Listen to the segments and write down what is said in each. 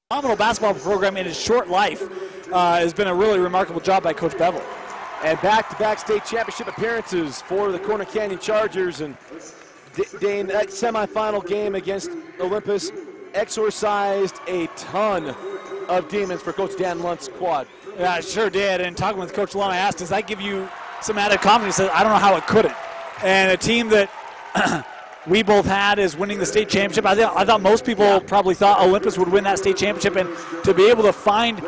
phenomenal basketball program in his short life. Has been a really remarkable job by Coach Bevel. And back-to-back state championship appearances for the Corner Canyon Chargers. And Dane, that semifinal game against Olympus exorcised a ton of demons for Coach Dan Lunt's squad. Yeah, it sure did. And talking with Coach Lund, I asked, does that give you some added confidence? I don't know how it couldn't. And a team that we both had is winning the state championship. I thought most people probably thought Olympus would win that state championship, and to be able to find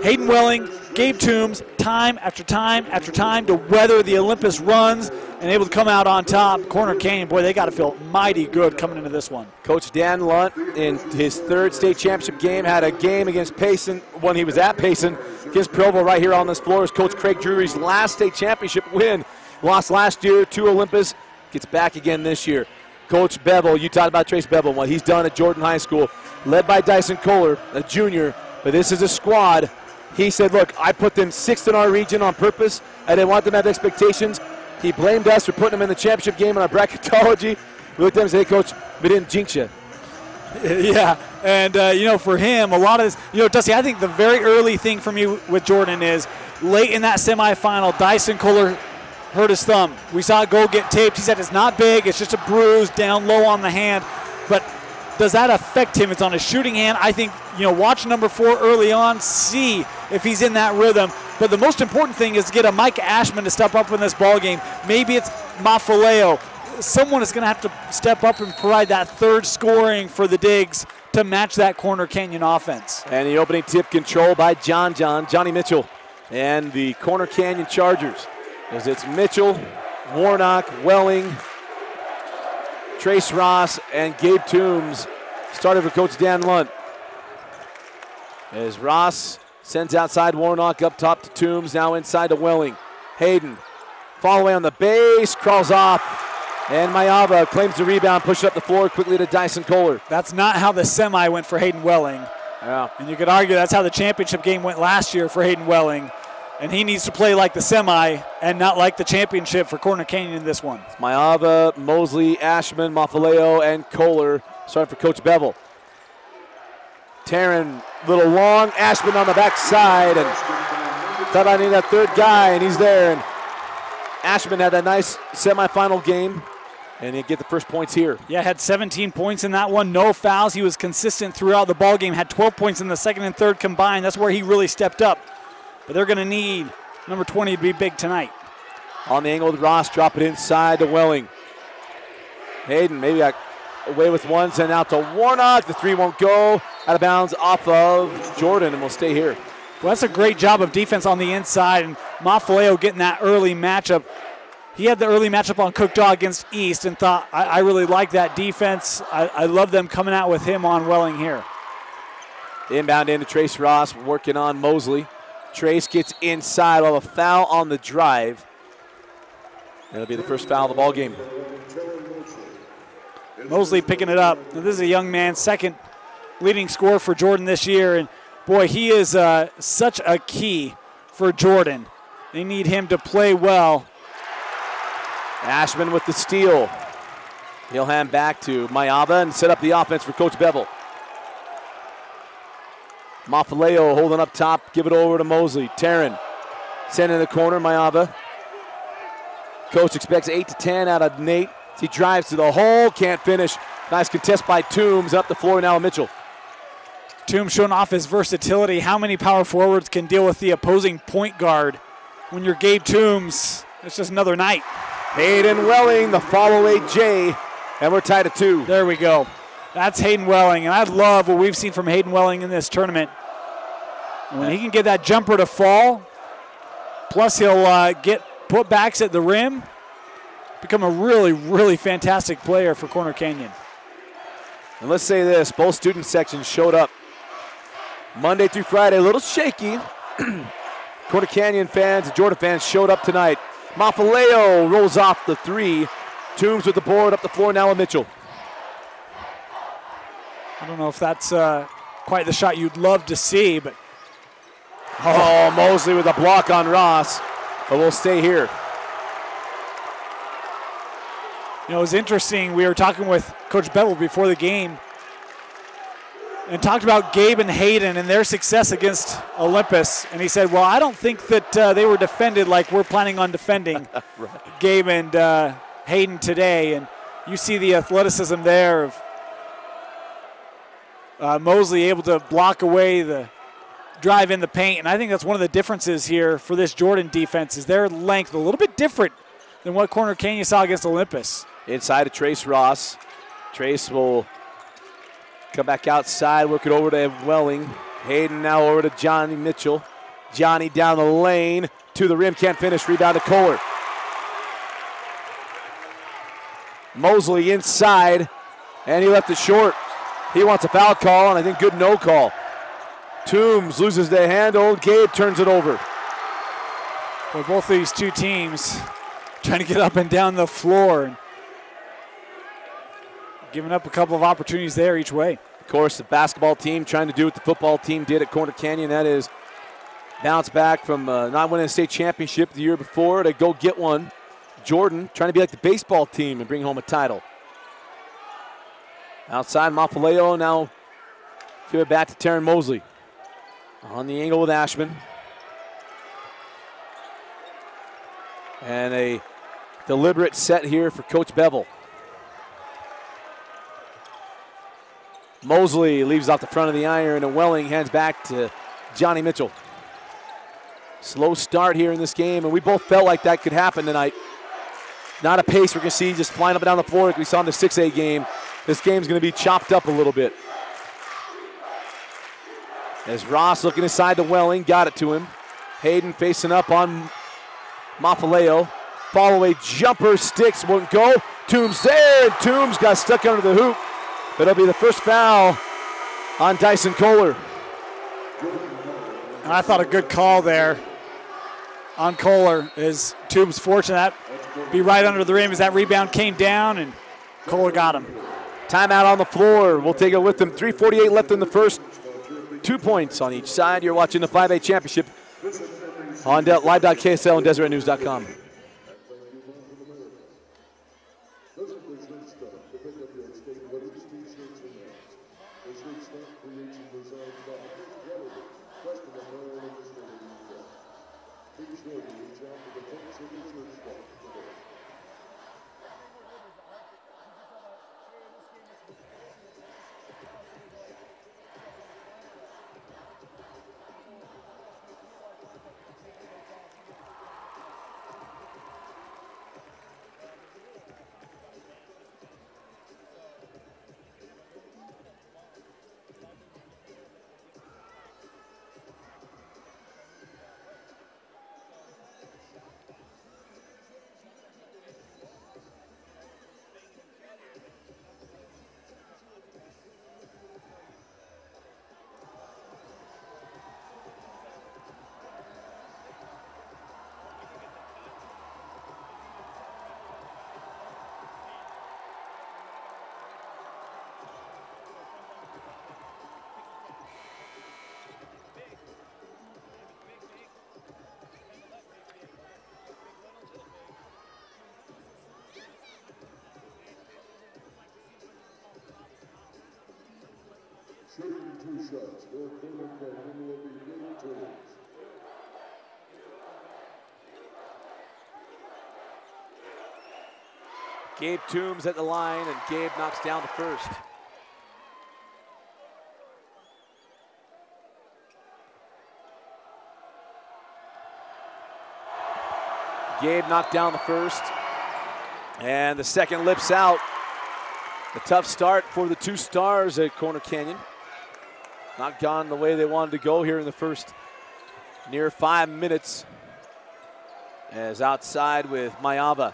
Hayden Welling, Gabe Toombs, time after time after time to weather the Olympus runs and able to come out on top. Corner Canyon, boy, they got to feel mighty good coming into this one. Coach Dan Lunt, in his third state championship game, had a game against Payson when he was at Payson against Provo right here on this floor. Is Coach Craig Drury's last state championship win. Lost last year to Olympus, gets back again this year. Coach Bevel, you talked about Trace Bevel, what he's done at Jordan High School, led by Dyson Kohler, a junior, but this is a squad. He said, look, I put them sixth in our region on purpose. I didn't want them to have expectations. He blamed us for putting them in the championship game in our bracketology. We looked at him and said, hey, Coach, we didn't jinx you. Yeah, and, for him, a lot of this, Dusty, I think the very early thing for me with Jordan is late in that semifinal, Dyson Kohler hurt his thumb. We saw it go get taped. He said it's not big, it's just a bruise down low on the hand. But does that affect him? It's on his shooting hand. I think, watch number 4 early on, see if he's in that rhythm. But the most important thing is to get a Mike Ashman to step up in this ball game. Maybe it's Mafaleo. Someone is going to have to step up and provide that third scoring for the Digs to match that Corner Canyon offense. And the opening tip control by Johnny Mitchell, and the Corner Canyon Chargers. As it's Mitchell, Warnock, Welling, Trace Ross, and Gabe Toombs started for Coach Dan Lunt. As Ross sends outside Warnock up top to Toombs, now inside to Welling. Hayden, fall away on the base, crawls off, and Mayava claims the rebound, pushes up the floor quickly to Dyson Kohler. That's not how the semi went for Hayden Welling. Yeah. And you could argue that's how the championship game went last year for Hayden Welling. And he needs to play like the semi and not like the championship for Corner Canyon in this one. Mayava, Mosley, Ashman, Mafaleo, and Kohler starting for Coach Bevel. Taryn, little long, Ashman on the backside, and thought I need that third guy, and he's there. And Ashman had a nice semifinal game, and he'd get the first points here. Yeah, had 17 points in that one, no fouls. He was consistent throughout the ball game, had 12 points in the second and third combined. That's where he really stepped up. But they're going to need number 20 to be big tonight. On the angle with Ross, drop it inside to Welling. Hayden maybe got away with one, send out to Warnock. The three won't go. Out of bounds off of Jordan, and will stay here. Well, that's a great job of defense on the inside, and Mafaleo getting that early matchup. He had the early matchup on Cookdaw against East and thought, I really like that defense. I love them coming out with him on Welling here. Inbound into Trace Ross, working on Mosley. Trace gets inside, while a foul on the drive. That'll be the first foul of the ball game. Mosley picking it up. Now, this is a young man, second leading scorer for Jordan this year, and boy, he is such a key for Jordan. They need him to play well. Ashman with the steal. He'll hand back to Mayava and set up the offense for Coach Bevel. Mafaleo holding up top, give it over to Mosley. Taryn sending in the corner, Mayava. Coach expects 8 to 10 out of Nate. He drives to the hole, can't finish. Nice contest by Toombs, up the floor now Mitchell. Toombs showing off his versatility. How many power forwards can deal with the opposing point guard? When you're Gabe Toombs, it's just another night. Hayden Welling, the follow-away J, and we're tied at 2. There we go. That's Hayden Welling, and I love what we've seen from Hayden Welling in this tournament. When he can get that jumper to fall, plus he'll get putbacks at the rim, become a really, really fantastic player for Corner Canyon. And let's say this, both student sections showed up Monday through Friday, a little shaky. Corner Canyon fans and Jordan fans showed up tonight. Mafaleo rolls off the three. Toombs with the board up the floor now with Mitchell. I don't know if that's quite the shot you'd love to see, but oh, Mosley with a block on Ross, but we'll stay here. You know, it was interesting. We were talking with Coach Bevel before the game, and talked about Gabe and Hayden and their success against Olympus. And he said, well, I don't think that they were defended like we're planning on defending Right. Gabe and Hayden today. And you see the athleticism there of Mosley able to block away the drive in the paint. And I think that's one of the differences here for this Jordan defense is their length a little bit different than what Corner Canyon saw against Olympus. Inside to Trace Ross. Trace will come back outside, work it over to Welling. Hayden now over to Johnny Mitchell. Johnny down the lane to the rim, can't finish, rebound to Kohler. Mosley inside, and he left it short. He wants a foul call, and I think good no call. Toombs loses the handle, Gabe turns it over. Well, both of these two teams trying to get up and down the floor and giving up a couple of opportunities there each way. Of course, the basketball team trying to do what the football team did at Corner Canyon. That is bounce back from not winning a state championship the year before to go get one. Jordan trying to be like the baseball team and bring home a title. Outside, Mafaleo now give it back to Taryn Mosley. On the angle with Ashman. And a deliberate set here for Coach Bevel. Mosley leaves off the front of the iron, and Welling hands back to Johnny Mitchell. Slow start here in this game, and we both felt like that could happen tonight. Not a pace we're going to see just flying up and down the floor like we saw in the 6A game. This game's going to be chopped up a little bit. As Ross looking inside to Welling, got it to him. Hayden facing up on Mafaleo. Fall away jumper, sticks, won't go. Toombs there, and Toombs got stuck under the hoop. But it'll be the first foul on Dyson Kohler. And I thought a good call there on Kohler as Toombs fortunate that be right under the rim as that rebound came down and Kohler got him. Timeout on the floor. We'll take it with them. 3:48 left in the first. 2 points on each side. You're watching the 5A championship on live.ksl and DeseretNews.com. Gabe Toombs at the line, and Gabe knocks down the first. Gabe knocked down the first, and the second lips out. A tough start for the two stars at Corner Canyon. Not gone the way they wanted to go here in the first near 5 minutes. As outside with Mayava.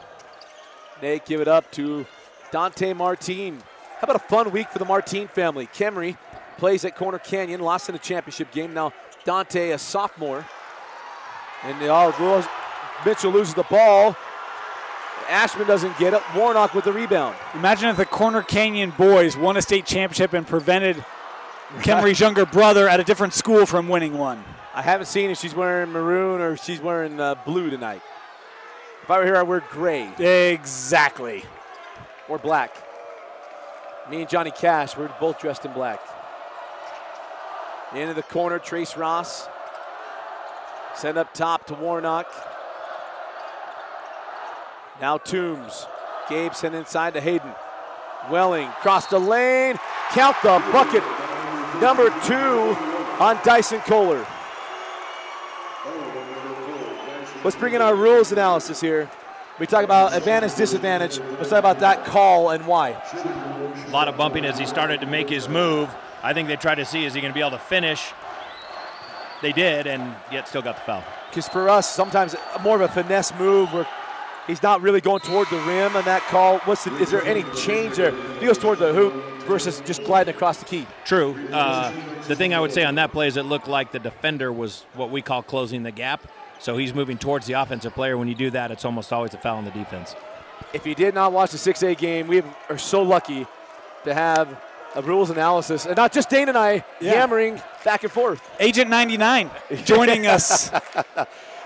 They give it up to Dante Martin. How about a fun week for the Martin family? Kemry plays at Corner Canyon, lost in the championship game. Now Dante, a sophomore. And Mitchell loses the ball. Ashman doesn't get it. Warnock with the rebound. Imagine if the Corner Canyon boys won a state championship and prevented Kemry's younger brother at a different school from winning one. I haven't seen if she's wearing maroon or if she's wearing blue tonight. If I were here, I'd wear gray. Exactly. Or black. Me and Johnny Cash, we're both dressed in black. Into the corner, Trace Ross. Send up top to Warnock. Now Toombs. Gabe sent inside to Hayden. Welling crossed the lane. Count the bucket. Number 2 on Dyson Kohler. Let's bring in our rules analysis here. We talk about advantage, disadvantage. Let's talk about that call and why. A lot of bumping as he started to make his move. I think they tried to see, is he going to be able to finish? They did, and yet still got the foul. Because for us, sometimes more of a finesse move where he's not really going toward the rim on that call. Is there any change there? He goes toward the hoop versus just gliding across the key. True. The thing I would say on that play is it looked like the defender was what we call closing the gap. So he's moving towards the offensive player. When you do that, it's almost always a foul on the defense. If you did not watch the 6A game, we are so lucky to have a rules analysis, and not just Dane and I yammering back and forth. Agent 99 joining us.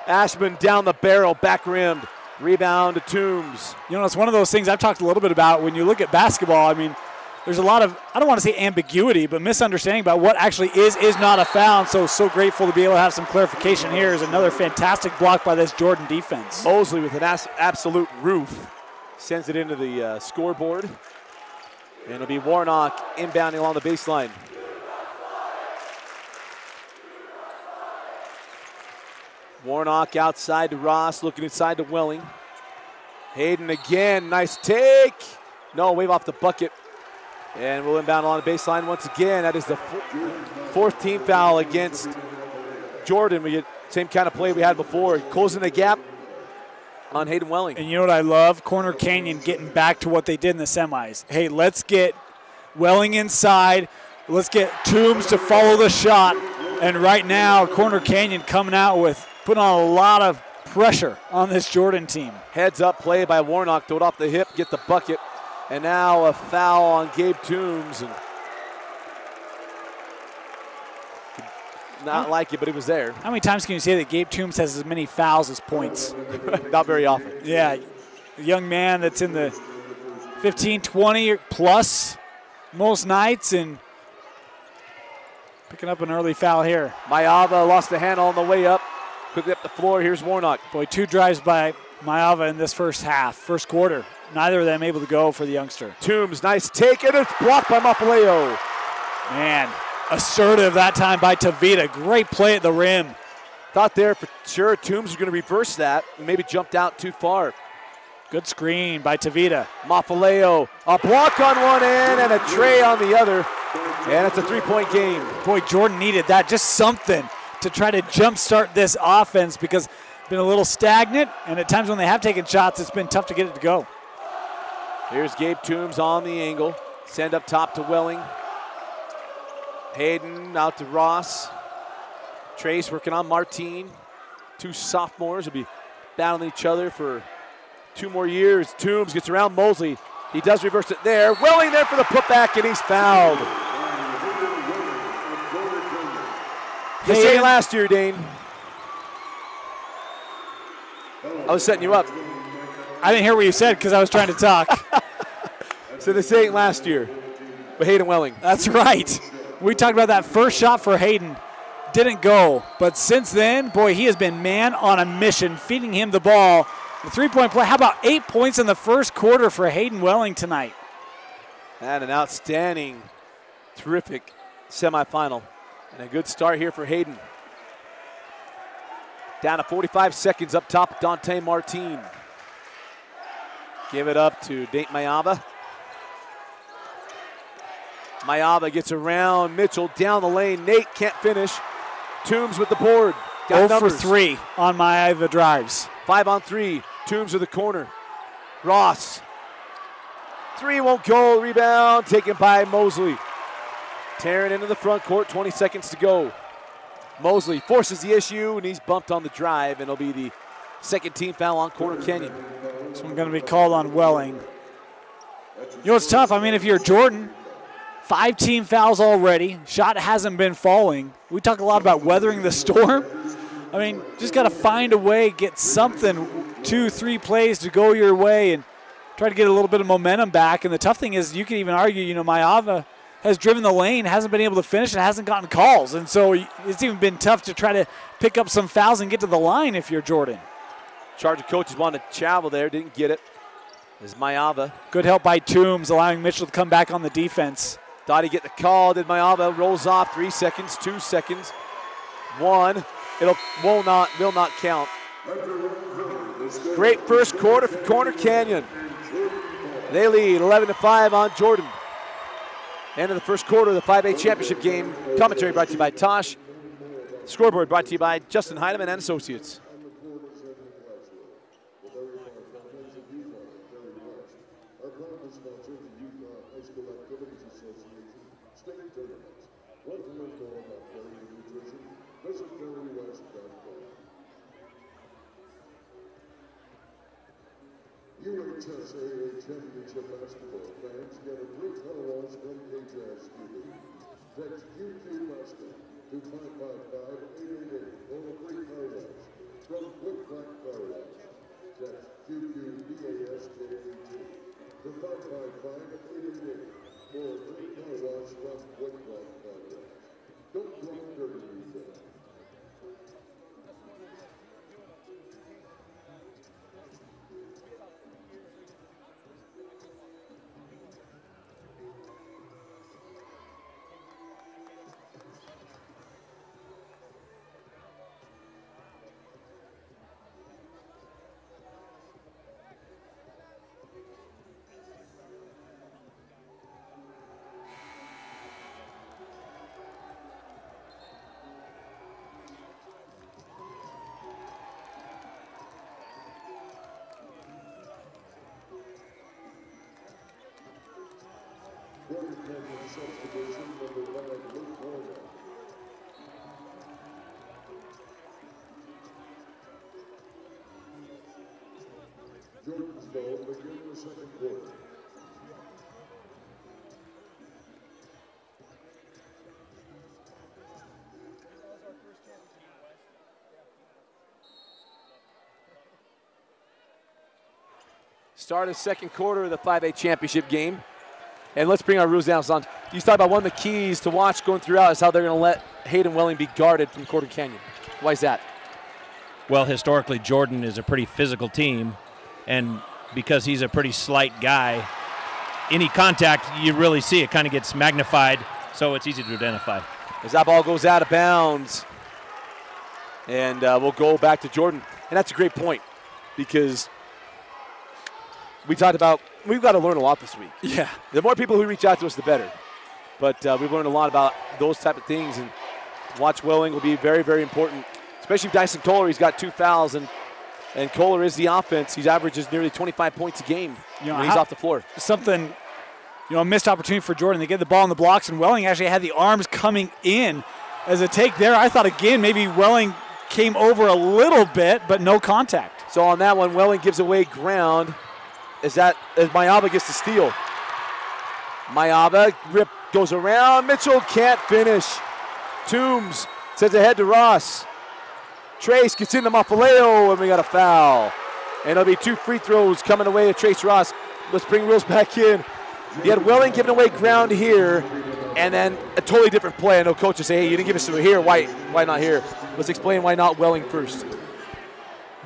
Ashman down the barrel, back rimmed. Rebound to Toombs. You know, it's one of those things I've talked a little bit about. When you look at basketball, I mean, there's a lot of, I don't want to say ambiguity, but misunderstanding about what actually is not a foul. So grateful to be able to have some clarification here. Is another fantastic block by this Jordan defense. Mosley with an absolute roof sends it into the scoreboard. And it'll be Warnock inbounding along the baseline. Warnock outside to Ross, looking inside to Welling. Hayden again, nice take. No, wave off the bucket. And we'll inbound along the baseline once again. That is the fourth team foul against Jordan. We get same kind of play we had before. Closing the gap on Hayden Welling. And you know what I love? Corner Canyon getting back to what they did in the semis. Hey, let's get Welling inside. Let's get Toombs to follow the shot. And right now, Corner Canyon coming out with putting on a lot of pressure on this Jordan team. Heads up play by Warnock, throw it off the hip, get the bucket. And now a foul on Gabe Toombs. And not like it, but it was there. How many times can you say that Gabe Toombs has as many fouls as points? Not very often. Yeah, a young man that's in the 15, 20 plus most nights and picking up an early foul here. Mayava lost the handle on the way up. Quickly up the floor, here's Warnock. Boy, 2 drives by Mayava in this first quarter. Neither of them able to go for the youngster. Toombs, nice take, and it's blocked by Mafaleo. Man, assertive that time by Tavita. Great play at the rim. Thought there for sure Toombs was going to reverse that and maybe jumped out too far. Good screen by Tavita. Mafaleo, a block on one end and a tray on the other. And it's a 3-point game. Boy, Jordan needed that. Just something to try to jumpstart this offense because it's been a little stagnant, and at times when they have taken shots, it's been tough to get it to go. Here's Gabe Toombs on the angle. Send up top to Welling. Hayden out to Ross. Trace working on Martine. 2 sophomores will be battling each other for 2 more years. Toombs gets around Mosley. He does reverse it there. Welling there for the putback, and he's fouled. The same last year, Dane. I was setting you up. I didn't hear what you said because I was trying to talk. So the same last year with Hayden Welling. That's right. We talked about that first shot for Hayden. Didn't go. But since then, boy, he has been man on a mission, feeding him the ball. The 3-point play. How about 8 points in the first quarter for Hayden Welling tonight? And an outstanding, terrific semifinal. And a good start here for Hayden. Down to 45 seconds up top, Dante Martine. Give it up to Nate Mayava. Mayava gets around Mitchell down the lane. Nate can't finish. Toombs with the board. Got 0 for 3 on Mayava drives. 5 on 3. Toombs to the corner. Ross. 3 won't go. Rebound taken by Mosley. Tearing into the front court. 20 seconds to go. Mosley forces the issue, and he's bumped on the drive, and it'll be the second team foul on Corner Canyon. This one's going to be called on Welling. You know, it's tough. I mean, if you're Jordan, 5 team fouls already. Shot hasn't been falling. We talk a lot about weathering the storm. I mean, just got to find a way, get something, 2, 3 plays to go your way and try to get a little bit of momentum back. And the tough thing is you can even argue, you know, Mayava has driven the lane, hasn't been able to finish, and hasn't gotten calls. And so it's even been tough to try to pick up some fouls and get to the line if you're Jordan. Charger coaches wanted to travel there, didn't get it. This is Mayava. Good help by Toombs, allowing Mitchell to come back on the defense. Thought he'd get the call, did Mayava. Rolls off, 3 seconds, 2 seconds, 1. Will not count. Great first quarter for Corner Canyon. They lead 11-5 on Jordan. End of the first quarter of the 5A championship game. Commentary brought to you by Tosh. Scoreboard brought to you by Justin Heidemann and Associates. UHSAA Championship Basketball fans get a great color from HSAA. Text UQ Basket to 555-888 for a free car wash from Quick Black Car Wash. Text QQBASKAT to 555-888 for a free car wash from Quick Black Car Wash. Don't go dirty retail. Jordan's ball begin the second quarter. Start of second quarter of the 5A championship game. And let's bring our rules down. So you talked about one of the keys to watch going throughout is how they're going to let Hayden Welling be guarded from Corner Canyon. Why is that? Well, historically, Jordan is a pretty physical team, and because he's a pretty slight guy, any contact you really see, it kind of gets magnified, so it's easy to identify. As that ball goes out of bounds, and we'll go back to Jordan. And that's a great point, because we talked about we've got to learn a lot this week. Yeah. The more people who reach out to us, the better. But we've learned a lot about those type of things, and watch Welling will be very, very important, especially if Dyson Kohler. He's got 2 fouls, and Kohler is the offense. He averages nearly 25 points a game when he's off the floor. Something, a missed opportunity for Jordan. They get the ball in the blocks, and Welling actually had the arms coming in as a take there. I thought, again, maybe Welling came over a little bit, but no contact. So on that one, Welling gives away ground as Mayava gets the steal. Mayava goes around. Mitchell can't finish. Toombs sends ahead to Ross. Trace gets into Mafaleo, and we got a foul. And it'll be 2 free throws coming away to Trace Ross. Let's bring rules back in. You had Welling giving away ground here, and then a totally different play. I know coaches say, hey, you didn't give us to here. Why not here? Let's explain why not Welling first.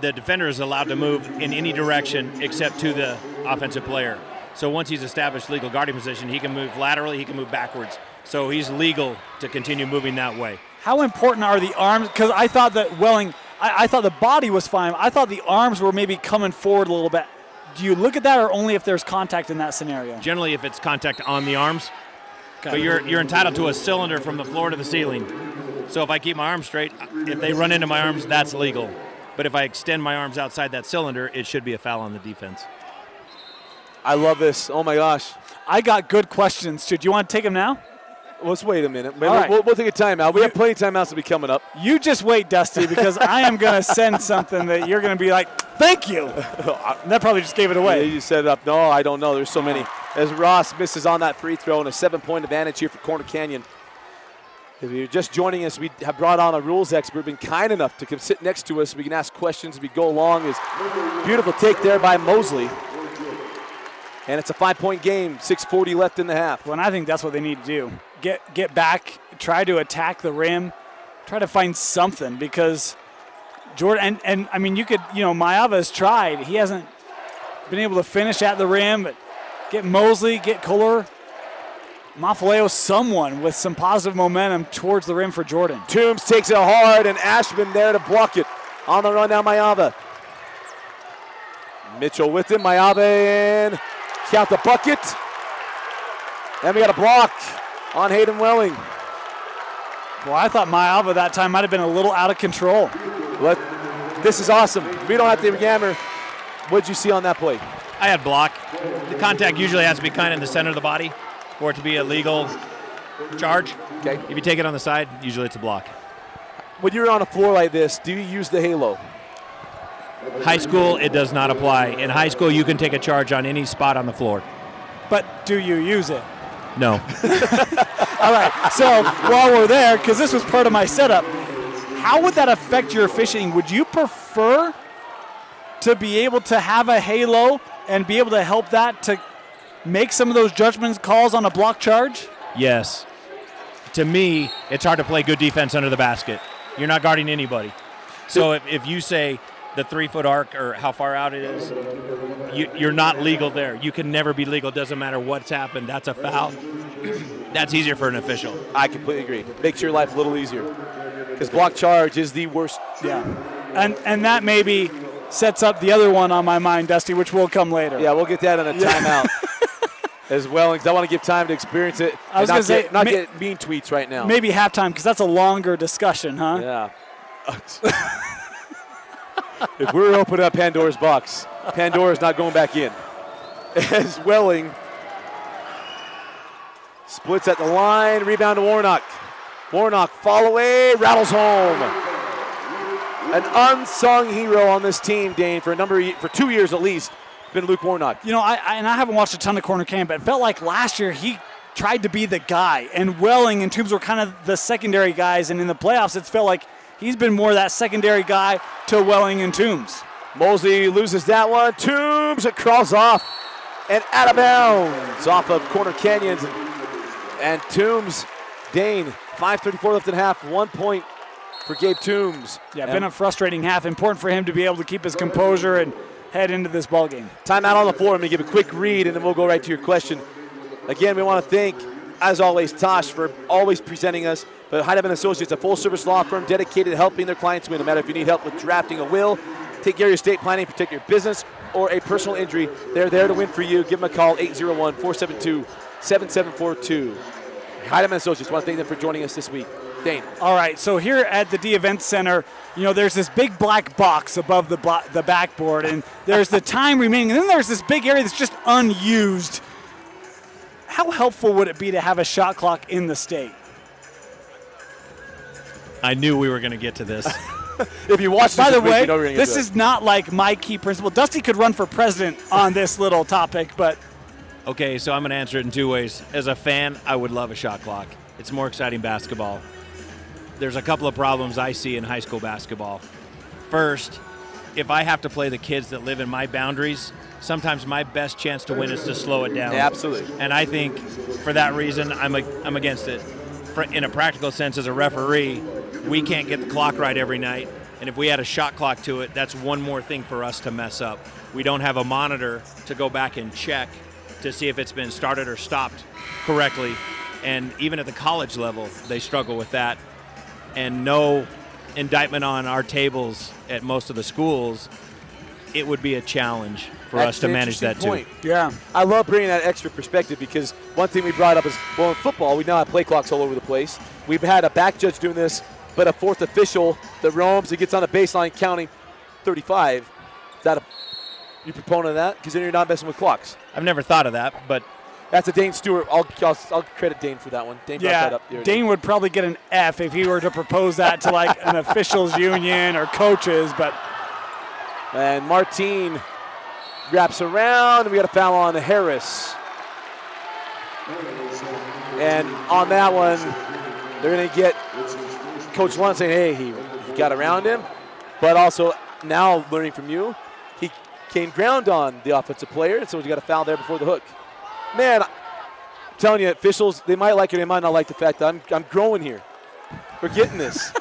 The defender is allowed to move in any direction except to the offensive player. So once he's established legal guarding position, he can move laterally, he can move backwards. So he's legal to continue moving that way. How important are the arms? Because I thought that Welling, I thought the body was fine. I thought the arms were maybe coming forward a little bit. Do you look at that, or only if there's contact in that scenario? Generally, if it's contact on the arms. Okay. But you're entitled to a cylinder from the floor to the ceiling. So if I keep my arms straight, if they run into my arms, that's legal. But if I extend my arms outside that cylinder, it should be a foul on the defense. I love this. Oh, my gosh. I got good questions, too. Do you want to take them now? Let's wait a minute. We'll take a timeout. We have plenty of timeouts to be coming up. You just wait, Dusty, because I am going to send something that you're going to be like, thank you. And that probably just gave it away. Yeah, you set it up. No, I don't know. There's so many. As Ross misses on that free throw, and a 7-point advantage here for Corner Canyon. If you're just joining us, we have brought on a rules expert, been kind enough to come sit next to us so we can ask questions as we go along. Is beautiful take there by Mosley. And it's a 5-point game, 6:40 left in the half. Well, and I think that's what they need to do. Get back, try to attack the rim, try to find something, because Jordan, and I mean, you could, Maiyava has tried. He hasn't been able to finish at the rim, but get Mosley, get Kohler, Mafaleo, someone with some positive momentum towards the rim for Jordan. Toombs takes it hard, and Ashman there to block it. On the run now, Maiyava. Mitchell with him, Maiyava in. Count the bucket. And we got a block on Hayden Welling. Well, I thought Maiyava that time might have been a little out of control. This is awesome. We don't have to yammer. What did you see on that play? I had block. The contact usually has to be kind of in the center of the body for it to be a legal charge. Okay. If you take it on the side, usually it's a block. When you're on a floor like this, do you use the halo? High school, it does not apply. In high school, you can take a charge on any spot on the floor. But do you use it? No. All right, so while we're there, because this was part of my setup, how would that affect your officiating? Would you prefer to be able to have a halo and be able to help that to make some of those judgment calls on a block charge? Yes. To me, it's hard to play good defense under the basket. You're not guarding anybody. So if you say the 3-foot arc or how far out it is, you're not legal there. You can never be legal. It doesn't matter what's happened. That's a foul. That's easier for an official. I completely agree. Makes your life a little easier. Because block charge is the worst. Yeah. And that maybe sets up the other one on my mind, Dusty, which will come later. Yeah, we'll get that on a timeout as well, because I want to give time to experience it. I was going to say, not get mean tweets right now. Maybe halftime, because that's a longer discussion, huh? Yeah. If we're opening up Pandora's box, Pandora's not going back in. As Welling splits at the line, rebound to Warnock. Warnock, fall away, rattles home. An unsung hero on this team, Dane, for 2 years at least, been Luke Warnock. I haven't watched a ton of corner camp, but it felt like last year he tried to be the guy, and Welling and Toombs were kind of the secondary guys, and in the playoffs it's felt like he's been more that secondary guy to Welling and Toombs. Mosley loses that one. Toombs, it crawls off and out of bounds off of Corner Canyons. And Toombs, Dane, 5:34 left in half, 1 point for Gabe Toombs. Yeah, been a frustrating half. Important for him to be able to keep his composure and head into this ball game. Timeout on the floor. I'm going to give a quick read, and then we'll go right to your question. Again, we want to thank, as always, Tosh for always presenting us. But Heidemann Associates, a full-service law firm dedicated to helping their clients win. No matter if you need help with drafting a will, take care of your estate planning, protect your business, or a personal injury, they're there to win for you. Give them a call, 801-472-7742. Heidemann Associates, want to thank them for joining us this week. Dane. All right, so here at the D Event Center, there's this big black box above the backboard, and there's the time remaining, and then there's this big area that's just unused. How helpful would it be to have a shot clock in the state? I knew we were going to get to this. If you watch By the way, you know this is not like my key principle. Dusty could run for president on this little topic, but... Okay, so I'm going to answer it in two ways. As a fan, I would love a shot clock. It's more exciting basketball. There's a couple of problems I see in high school basketball. First, if I have to play the kids that live in my boundaries, sometimes my best chance to win is to slow it down. Yeah, absolutely. And I think for that reason, I'm against it. In a practical sense, as a referee, we can't get the clock right every night. And if we add a shot clock to it, that's one more thing for us to mess up. We don't have a monitor to go back and check to see if it's been started or stopped correctly. And even at the college level, they struggle with that. And no indictment on our tables at most of the schools, it would be a challenge for us to manage that too. Yeah. I love bringing that extra perspective, because one thing we brought up is, well, in football, we now have play clocks all over the place. We've had a back judge doing this, but a fourth official that roams and gets on a baseline counting 35. Is that you proponent of that? Because then you're not messing with clocks. I've never thought of that, but that's a Dane Stewart. I'll credit Dane for that one. Dane brought that up. Dane would probably get an F if he were to propose that to like an officials union or coaches. But and Martine wraps around, and we got a foul on Harris. And on that one, they're going to get Coach Lund saying, hey, he got around him. But also now learning from you, he Kane ground on the offensive player, and so he got a foul there before the hook. Man, I'm telling you, officials, they might like it, they might not like the fact that I'm growing here. We're getting this.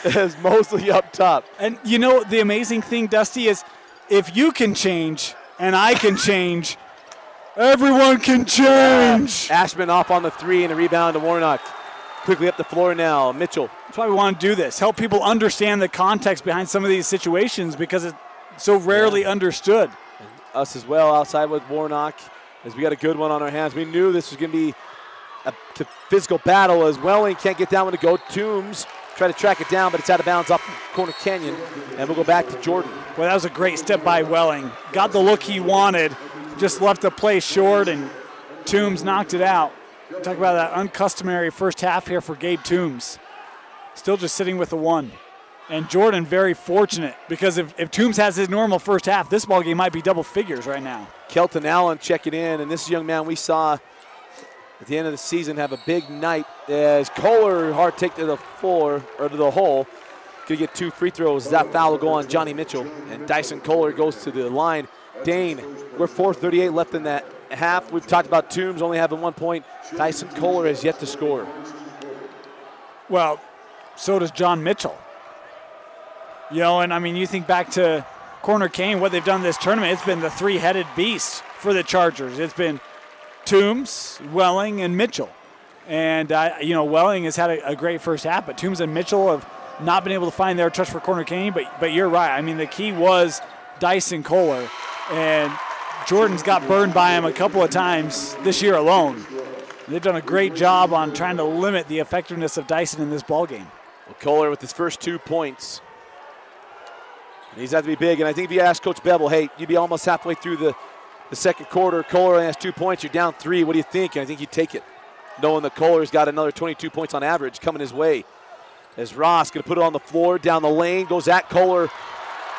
It's mostly up top. And you know, the amazing thing, Dusty, is if you can change and I can change, everyone can change. Ashman off on the 3 and the rebound to Warnock. Quickly up the floor now, Mitchell. That's why we want to do this, help people understand the context behind some of these situations because it's so rarely understood. And us as well outside with Warnock as we got a good one on our hands. We knew this was going to be a physical battle as Welling can't get that one to go. Toombs try to track it down, but it's out of bounds off Corner Canyon, and we'll go back to Jordan. Well, that was a great step by Welling. Got the look he wanted, just left the play short, and Toombs knocked it out. Talk about that uncustomary first half here for Gabe Toombs. Still just sitting with the 1. And Jordan very fortunate because if Toombs has his normal first half, this ball game might be double figures right now. Kelton Allen checking in, and this young man we saw at the end of the season have a big night as Kohler hard take to the floor, or to the hole. Could get 2 free throws. That foul will go on Johnny Mitchell, and Dyson Kohler goes to the line. Dane, we're 4:38 left in that half. We've talked about Toombs only having 1 point. Dyson Kohler has yet to score. Well, so does John Mitchell. You know, and I mean, you think back to Corner Kane, what they've done this tournament, it's been the 3-headed beast for the Chargers. It's been Toombs, Welling, and Mitchell. And, you know, Welling has had a great first half, but Toombs and Mitchell have not been able to find their touch for Corner Kane. But you're right. I mean, the key was Dyson Kohler. And Jordan's got burned by him a couple of times this year alone. They've done a great job on trying to limit the effectiveness of Dyson in this ballgame. Well, Kohler with his first 2 points. And he's had to be big. And I think if you ask Coach Bevel, hey, you'd be almost halfway through the second quarter. Kohler only has 2 points. You're down 3. What do you think? And I think you'd take it, knowing that Kohler's got another 22 points on average coming his way. As Ross going to put it on the floor, down the lane, goes at Kohler,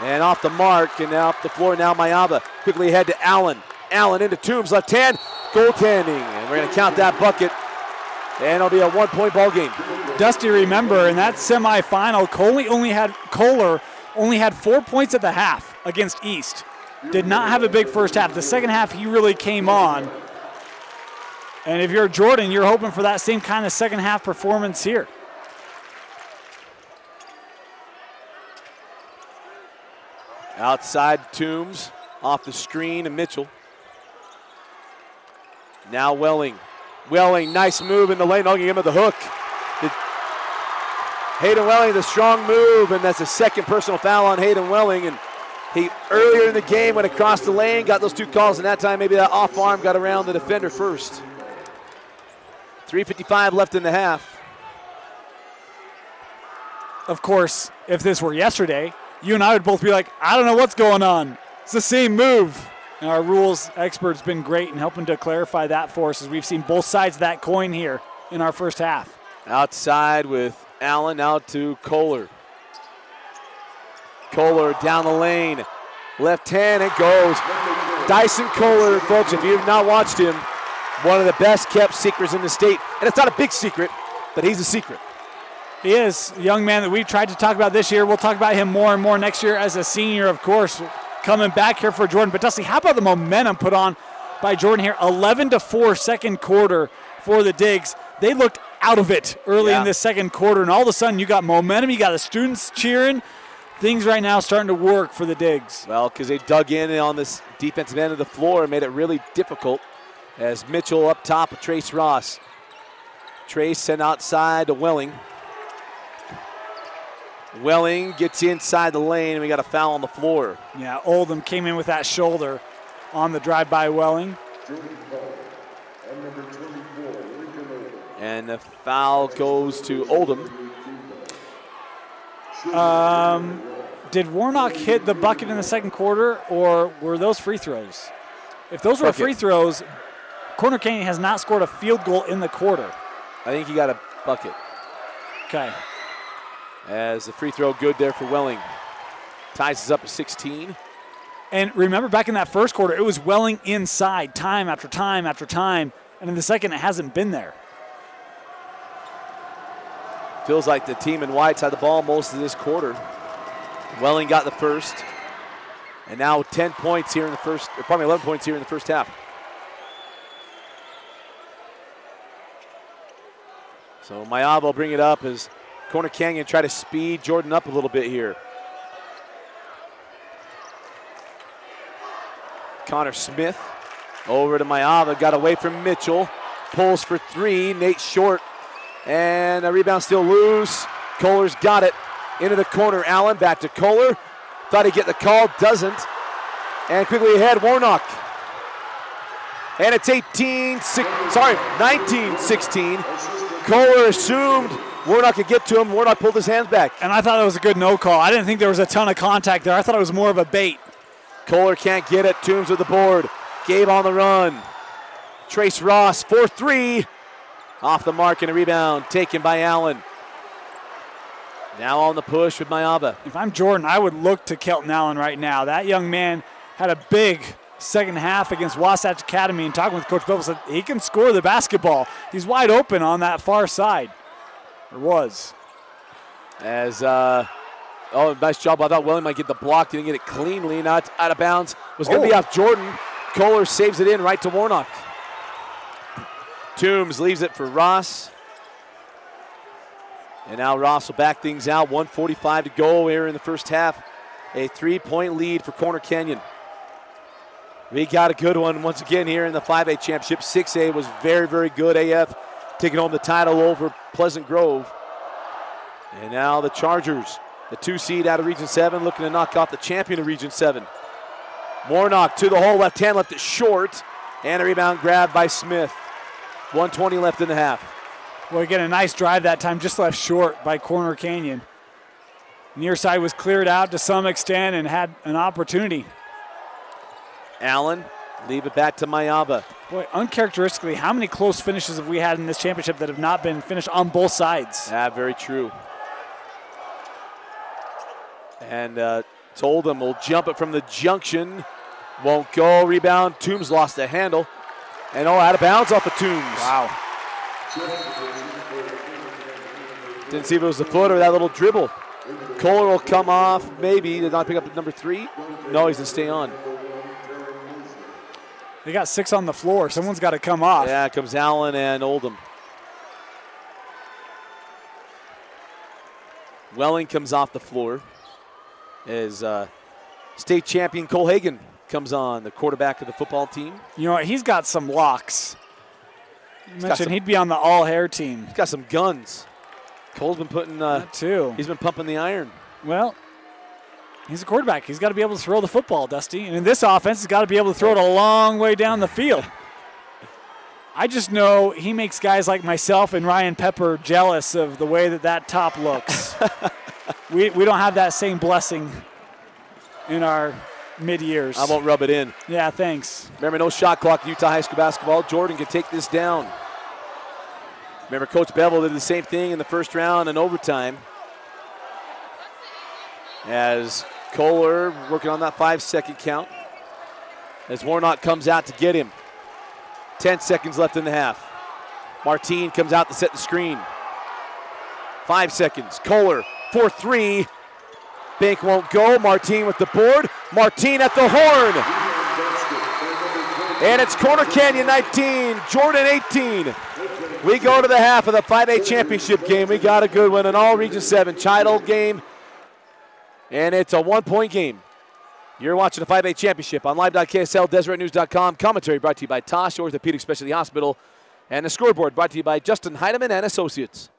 and off the mark, and now up the floor now Mayaba. Quickly ahead to Allen. Allen into Toombs, left hand, goaltending. And we're going to count that bucket, and it'll be a 1-point ball game. Dusty, remember, in that semifinal, Kohler only had 4 points at the half against East. Did not have a big first half. The second half, he really came on. And if you're Jordan, you're hoping for that same kind of second half performance here. Outside Toombs, off the screen, and Mitchell. Now Welling. Welling, nice move in the lane. I'll give him the hook. Hayden Welling, the strong move, and that's a second personal foul on Hayden Welling. And he, earlier in the game, went across the lane, got those 2 calls, and that time maybe that off arm got around the defender first. 3:55 left in the half. Of course, if this were yesterday, you and I would both be like, I don't know what's going on. It's the same move. And our rules expert's been great in helping to clarify that for us as we've seen both sides of that coin here in our first half. Outside with Allen, out to Kohler. Kohler down the lane. Left hand, it goes. Dyson Kohler, folks, if you have not watched him, one of the best kept secrets in the state. And it's not a big secret, but he's a secret. He is a young man that we've tried to talk about this year. We'll talk about him more and more next year as a senior, of course, coming back here for Jordan. But Dusty, how about the momentum put on by Jordan here? 11-4 second quarter for the Digs. They looked out of it early in this second quarter, and all of a sudden you got momentum, you got the students cheering. Things right now starting to work for the Digs. Well, because they dug in on this defensive end of the floor and made it really difficult as Mitchell up top with Trace Ross. Trace sent outside to Welling. Welling gets inside the lane, and we got a foul on the floor. Yeah, Oldham came in with that shoulder on the drive by Welling. And the foul goes to Oldham. Did Warnock hit the bucket in the second quarter, or were those free throws? If those were free throws, Corner Canyon has not scored a field goal in the quarter. I think he got a bucket. Okay. As the free throw good there for Welling. Ties us up at 16. And remember back in that first quarter, it was Welling inside time after time after time. And in the second, it hasn't been there. Feels like the team in white's had the ball most of this quarter. Welling got the first. And now 10 points here in the first, or probably 11 points here in the first half. So Mayava will bring it up as Corner Canyon try to speed Jordan up a little bit here. Connor Smith over to Mayava, got away from Mitchell. Pulls for three, Nate short. And a rebound still loose. Kohler's got it into the corner. Allen back to Kohler. Thought he'd get the call, doesn't. And quickly ahead, Warnock. And it's 19-16. Kohler assumed Warnock could get to him. Warnock pulled his hands back. And I thought it was a good no call. I didn't think there was a ton of contact there. I thought it was more of a bait. Kohler can't get it. Toombs with the board. Gabe on the run. Trace Ross, 4-3. Off the mark and a rebound taken by Allen. Now on the push with Mayava. If I'm Jordan, I would look to Kelton Allen right now. That young man had a big second half against Wasatch Academy, and talking with Coach Bevel said he can score the basketball. He's wide open on that far side. Or was. As, nice job. I thought Welling might get the block. Didn't get it cleanly. Now it's out of bounds. Was going to be off Jordan. Kohler saves it in right to Warnock. Toombs leaves it for Ross. And now Ross will back things out. 1:45 to go here in the first half. A 3-point lead for Corner Canyon. We got a good one once again here in the 5A championship. 6A was very, very good. AF taking home the title over Pleasant Grove. And now the Chargers, the 2 seed out of Region 7, looking to knock off the champion of Region 7. Warnock to the hole, left hand, left it short. And a rebound grab by Smith. 1:20 left in the half. Well, again, a nice drive that time, just left short by Corner Canyon. Near side was cleared out to some extent and had an opportunity. Allen, leave it back to Mayava. Boy, uncharacteristically, how many close finishes have we had in this championship that have not been finished on both sides? Yeah, very true. And told him we'll jump it from the junction. Won't go. Rebound. Toombs lost the handle. And out of bounds off of Toombs. Wow. Didn't see if it was the foot or that little dribble. Kohler will come off, maybe. Did not pick up number 3. No, he's going to stay on. They got 6 on the floor. Someone's got to come off. Yeah, comes Allen and Oldham. Welling comes off the floor as state champion Cole Hagan comes on, the quarterback of the football team. You know what? He's got some locks. You mentioned he'd be on the all-hair team. He's got some guns. Cole's been putting, that too. He's been pumping the iron. Well, he's a quarterback. He's got to be able to throw the football, Dusty. And in this offense, he's got to be able to throw it a long way down the field. I just know he makes guys like myself and Ryan Pepper jealous of the way that top looks. we don't have that same blessing in our mid-years. I won't rub it in. Yeah, thanks. Remember, no shot clock, Utah High School basketball. Jordan can take this down. Remember, Coach Bevel did the same thing in the first round and overtime. As Kohler working on that 5-second count. As Warnock comes out to get him. 10 seconds left in the half. Martine comes out to set the screen. 5 seconds. Kohler, 4-3. Bank won't go. Martine with the board. Martine at the horn. And it's Corner Canyon 19, Jordan 18. We go to the half of the 5A championship game. We got a good one, an all Region 7 title game. And it's a 1-point game. You're watching the 5A championship on live.ksl, DeseretNews.com. Commentary brought to you by Tosh Orthopedic Specialty Hospital. And the scoreboard brought to you by Justin Heidemann and Associates.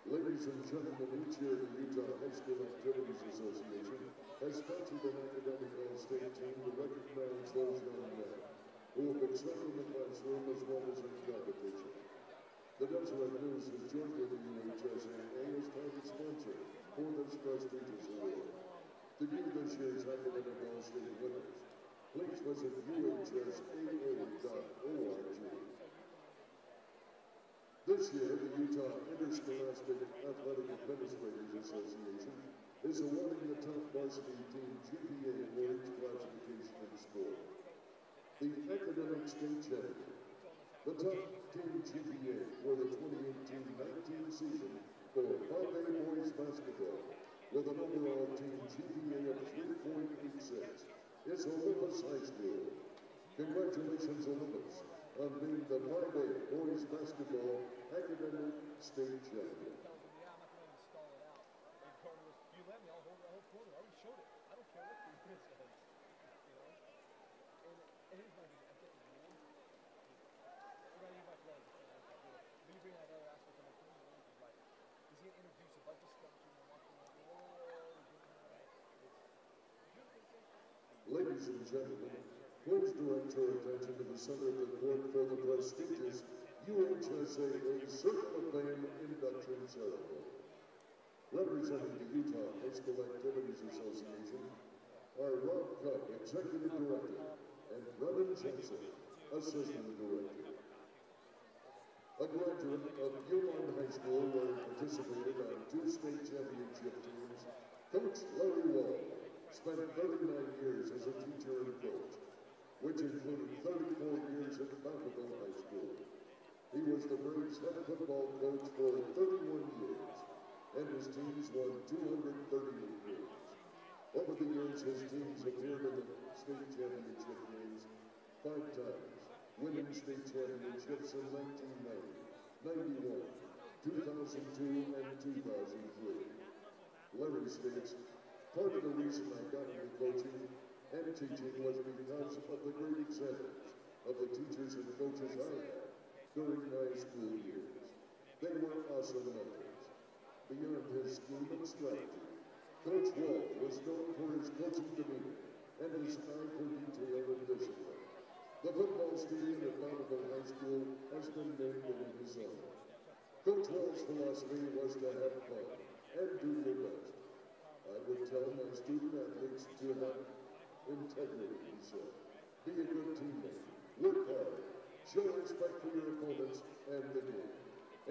Ladies and gentlemen, each year the Utah High School Activities Association has sponsored an academic all-state team to recognize those young men who have excelled in the classroom as well as in competition. The Deseret News has joined with the UHSAA as title sponsor for this prestigious award. To view this year's academic all-state winners, please visit UHSAA.org. This This year, the Utah Interscholastic Athletic Administrators Association is awarding the top varsity team GPA awards classification in sport. The academic state champion, the top team GPA for the 2018-19 season for 5A boys basketball, with an overall team GPA of 3.86, is Olympus High School. Congratulations, Olympus, on being the 5A boys basketball academic state champion. Ladies and gentlemen, please direct your attention to the center of the court for the prestigious UHSAA Circle of Fame induction ceremony. Representing the Utah High School Activities Association are Rob Cupp, Executive Director, and Brennan Jensen, Assistant Director. A graduate of Huron High School where he participated on 2 state championship teams, Coach Larry Wall spent 39 years as a teacher and coach, which included 34 years at Vanderbilt High School. He was the Braves' head football coach for 31 years, and his teams won 238 games. Over the years, his teams appeared in the state championship games 5 times, winning state championships in 1990, 91, 2002, and 2003. Larry states, part of the reason I got into coaching and teaching was because of the great examples of the teachers and coaches I had during my school years. They were awesome mentors. Beyond his scheme and strategy, Coach Wall was known for his coaching demeanor and his eye for detail and discipline. The football stadium at Vanderbilt High School has been named in his honor. Coach Wall's philosophy was to have fun and do your best. I would tell my student athletes to have integrity, he said. Be a good teammate, work hard, show respect for your opponents and the game,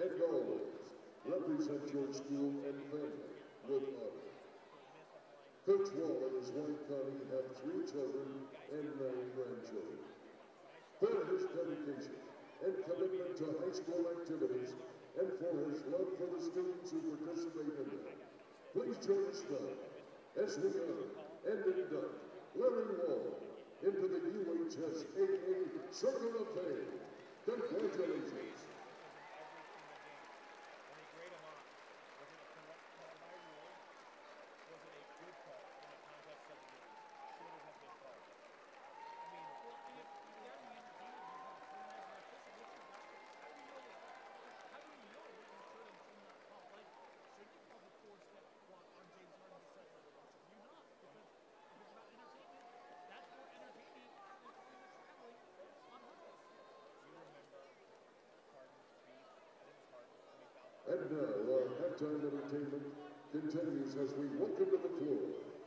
and always represent your school and family with honor. Coach Wall and his wife Connie have 3 children and 9 grandchildren. For his dedication and commitment to high school activities and for his love for the students who participate in them, please join us now as we honor and induct Larry Wall into the UHSAA Circle of Fame. Congratulations. And now our halftime entertainment continues as we welcome to the floor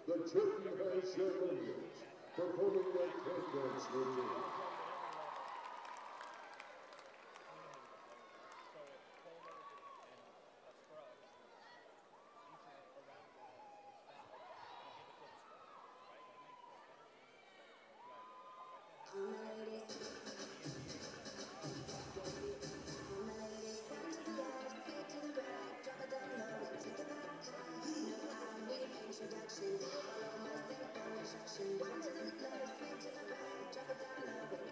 the Cherokee High Charlonians performing their camp dance routine. Introduction, follow my simple instruction. One to the left, three to the right, drop it down low.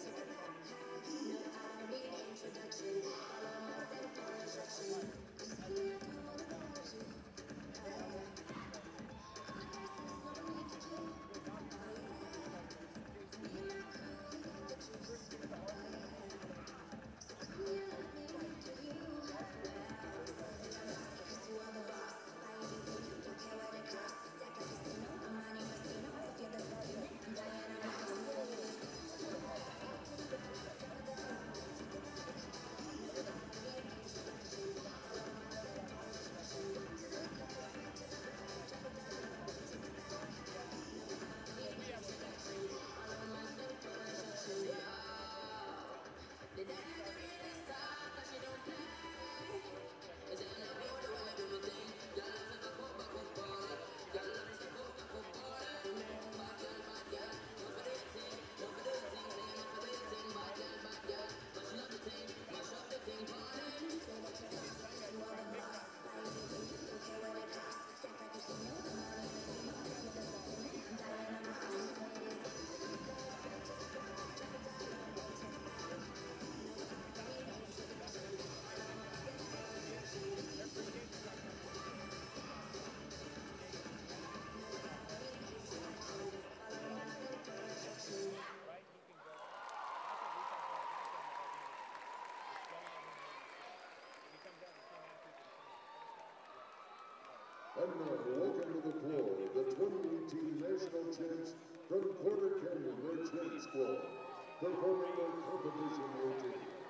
squad, performing their competition routine.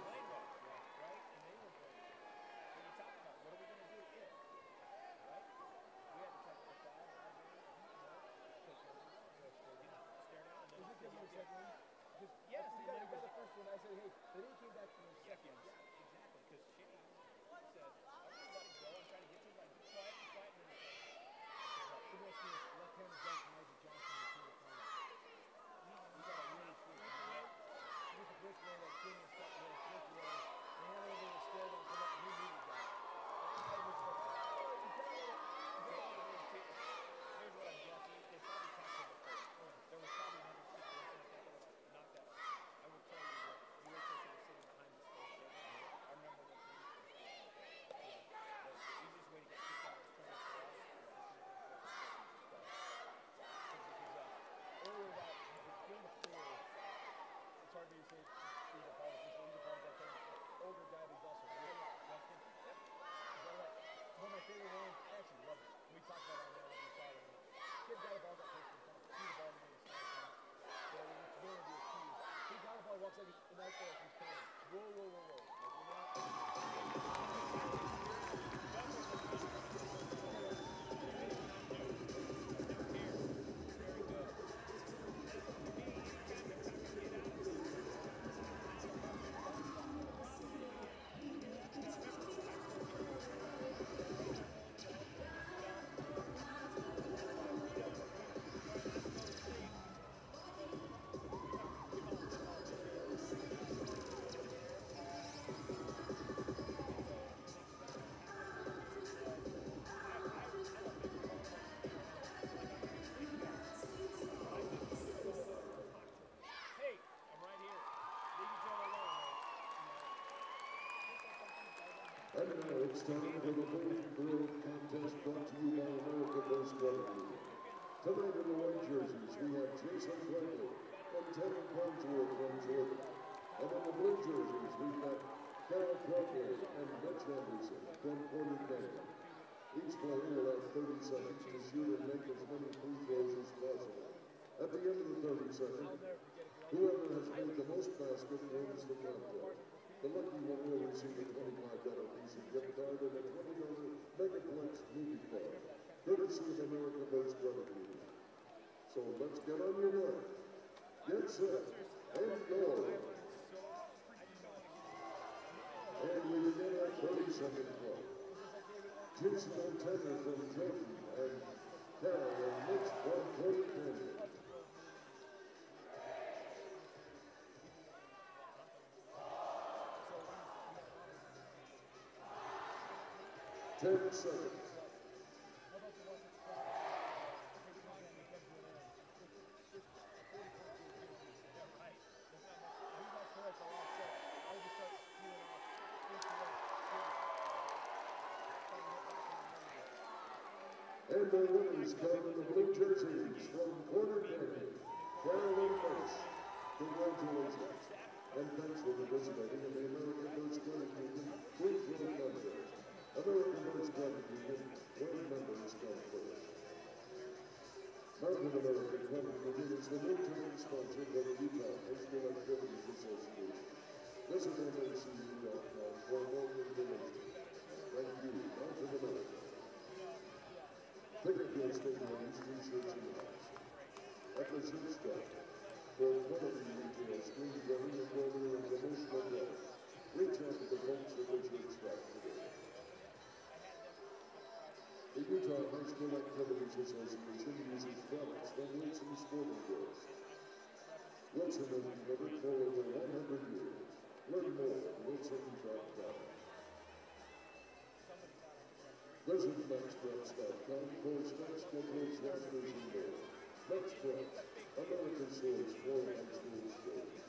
And now it's time for the Bully Grove contest brought to you by America First Credit Union. Tonight in the white jerseys, we have Jason Bradley and Tevin Farnsworth from Georgia. And in the blue jerseys, we've got Carol Crockley and Mitch Henderson from Porter County. Each player will have 30 seconds to shoot and make as many free throws as possible. At the end of the 30 seconds, whoever has made the most baskets wins the contest. The lucky one will receive a $25 Visa gift card and a $20 Megaplex movie card, courtesy of America First Credit Union. So let's get on your mark, get set, and go. And we begin our 30-second clock. Jason Montana from Jordan and Carol and Mitch from Porter County. 10 seconds. And the winners come in the blue jerseys from Porter County, Carolyn Mitch. Congratulations. And thanks for participating in the American First Credit Union Free Throw Contest. American First Credit Union, where members come first. Mountain American Credit Union is the new-time sponsor of the Utah High School Activities Association. Visit MACU.com for more information. Thank you, Mountain America. Pick up your state homes, t-shirts, and hats. At the Zoo Stop, for quality retail, screen growing, embroidery, and promotional products, reach out to the folks at the Zoo Stop today. The Utah High School Activities Association uses products from Wilson Sporting Goods. Wilson has been delivered for over 100 years. Learn more at wilson.com. Visit MaxPreps.com for snack schedules, rosters, and more. Max Preps, American source for high school sports.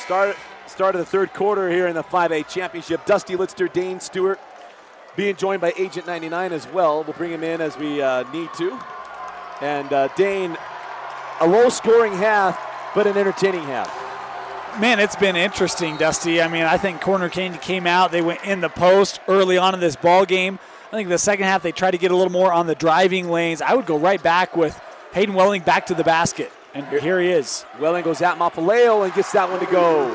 Start of the third quarter here in the 5A championship. Dusty Litster, Dane Stewart being joined by Agent 99 as well. We'll bring him in as we need to. And Dane, a low-scoring half, but an entertaining half. Man, it's been interesting, Dusty. I mean, I think Corner Canyon came out. They went in the post early on in this ball game. I think the second half they tried to get a little more on the driving lanes. I would go right back with Hayden Welling back to the basket. And here he is. Welling goes at Mafaleo and gets that one to go.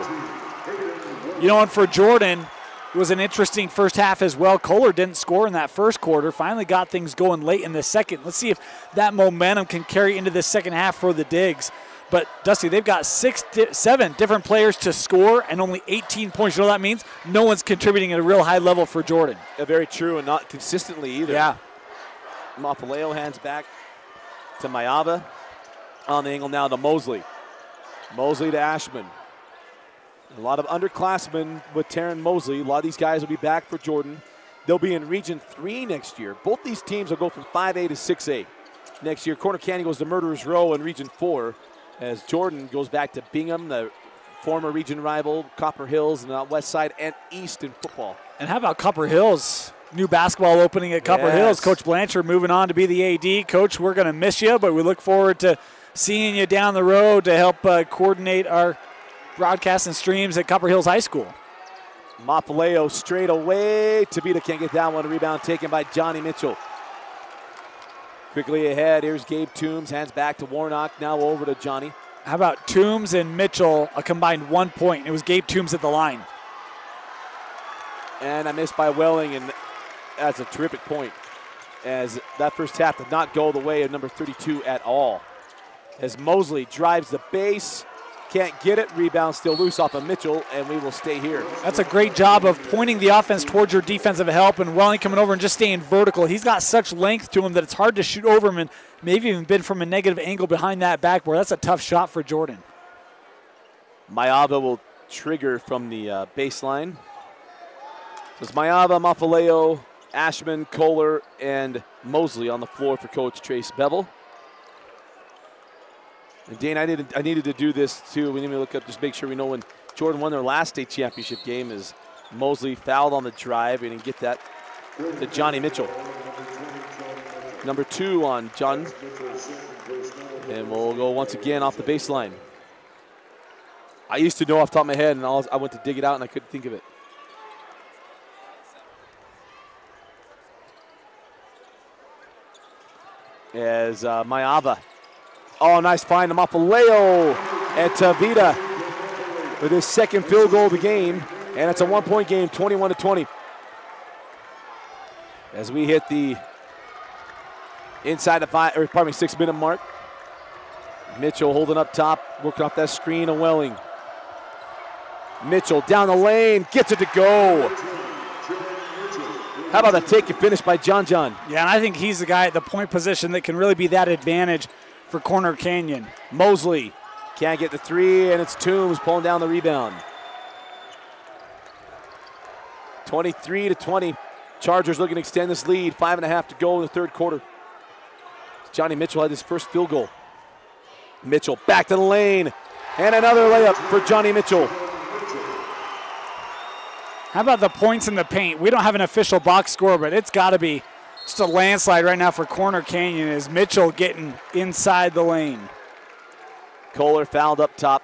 You know, and for Jordan, it was an interesting first half as well. Kohler didn't score in that first quarter. Finally got things going late in the second. Let's see if that momentum can carry into the second half for the Digs. But, Dusty, they've got 7 different players to score and only 18 points. You know what that means? No one's contributing at a real high level for Jordan. Yeah, very true, and not consistently either. Yeah. Mafaleo hands back to Mayava. On the angle now to Mosley. Mosley to Ashman. A lot of underclassmen with Taryn Mosley. A lot of these guys will be back for Jordan. They'll be in Region 3 next year. Both these teams will go from 5A to 6A next year. Corner Canyon goes to Murderers Row in Region 4 as Jordan goes back to Bingham, the former region rival, Copper Hills, and West Side and East in football. And how about Copper Hills? New basketball opening at Copper Hills. Coach Blanchard moving on to be the AD. Coach, we're going to miss you, but we look forward to seeing you down the road to help coordinate our broadcasts and streams at Copper Hills High School. Mafaleo straight away. Tabita can't get that one. A rebound taken by Johnny Mitchell. Quickly ahead, here's Gabe Toombs. Hands back to Warnock. Now over to Johnny. How about Toombs and Mitchell, a combined 1 point. It was Gabe Toombs at the line. And I missed by Welling, and that's a terrific point, as that first half did not go the way of number 32 at all. As Mosley drives the base, can't get it, rebound still loose off of Mitchell, and we will stay here. That's a great job of pointing the offense towards your defensive help, and Welling coming over and just staying vertical. He's got such length to him that it's hard to shoot over him, and maybe even been from a negative angle behind that backboard. That's a tough shot for Jordan. Mayava will trigger from the baseline. So it's Mayava, Mafaleo, Ashman, Kohler, and Mosley on the floor for Coach Trace Bevel. And Dane, I needed to do this too. We need to look up, just make sure we know when Jordan won their last state championship game, is Mosley fouled on the drive. We didn't get that to Johnny Mitchell. Number 2 on John. And we'll go once again off the baseline. I used to know off the top of my head, and I went to dig it out, and I couldn't think of it. As Mayava. Oh, nice find to Mafaleo at Tavita with his second field goal of the game. And it's a 1-point game, 21-20. As we hit the inside the 6-minute mark. Mitchell holding up top, working off that screen of Welling. Mitchell down the lane, gets it to go. How about the take and finish by John? Yeah, and I think he's the guy at the point position that can really be that advantage for Corner Canyon. Mosley can't get the 3, and it's Toombs pulling down the rebound. 23-20. Chargers looking to extend this lead. 5.5 to go in the third quarter. Johnny Mitchell had his first field goal. Mitchell back to the lane, and another layup for Johnny Mitchell. How about the points in the paint? We don't have an official box score, but it's got to be just a landslide right now for Corner Canyon as Mitchell getting inside the lane. Kohler fouled up top.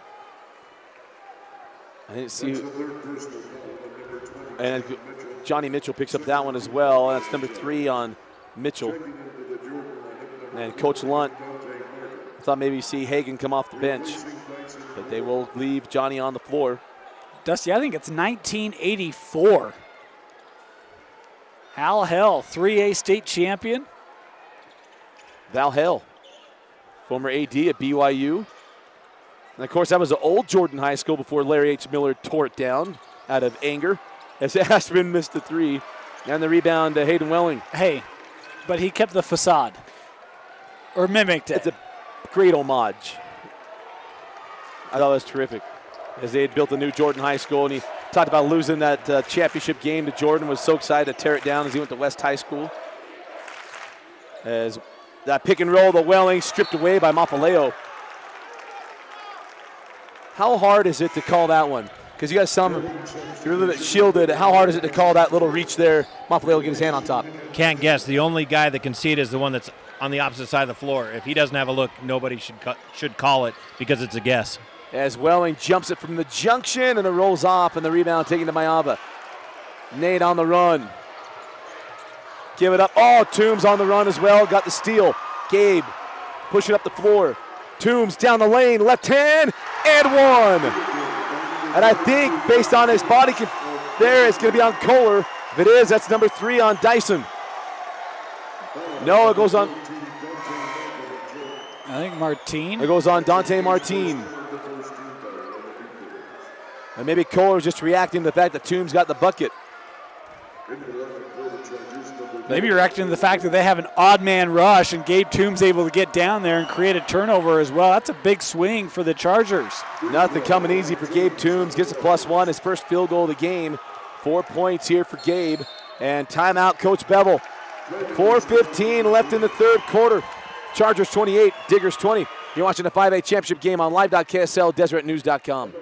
I didn't see. And Johnny Mitchell picks up that one as well. That's number 3 on Mitchell. And Coach Lunt thought maybe see Hagan come off the bench, but they will leave Johnny on the floor. Dusty, I think it's 1984. Hal Hell, 3A state champion. Val Hell, former AD at BYU. And of course, that was the old Jordan High School before Larry H. Miller tore it down out of anger as Ashman missed the 3. And the rebound to Hayden Welling. Hey, but he kept the facade, or mimicked it. It's a great homage. I thought it was terrific. As they had built a new Jordan High School, and he talked about losing that championship game to Jordan, was so excited to tear it down as he went to West High School. As that pick and roll, the Welling stripped away by Mafaleo. How hard is it to call that one? Because you got you're a little bit shielded. How hard is it to call that little reach there? Mafaleo will get his hand on top. Can't guess. The only guy that can see it is the one that's on the opposite side of the floor. If he doesn't have a look, nobody should call it because it's a guess. As Welling jumps it from the junction, and it rolls off, and the rebound taken to Mayava. Nate on the run. Give it up. Oh, Toombs on the run as well. Got the steal. Gabe pushing up the floor. Toombs down the lane, left hand, and one. And I think based on his body there, it's going to be on Kohler. If it is, that's number 3 on Dyson. No, it goes on. I think Martine. It goes on Dante Martine. And maybe Kohler's just reacting to the fact that Toombs got the bucket. Maybe reacting to the fact that they have an odd man rush and Gabe Toombs able to get down there and create a turnover as well. That's a big swing for the Chargers. Nothing coming easy for Gabe Toombs. Gets a +1, his first field goal of the game. 4 points here for Gabe. And timeout, Coach Bevel. 4:15 left in the third quarter. Chargers 28, Diggers 20. You're watching the 5A championship game on live.ksl, deseretnews.com.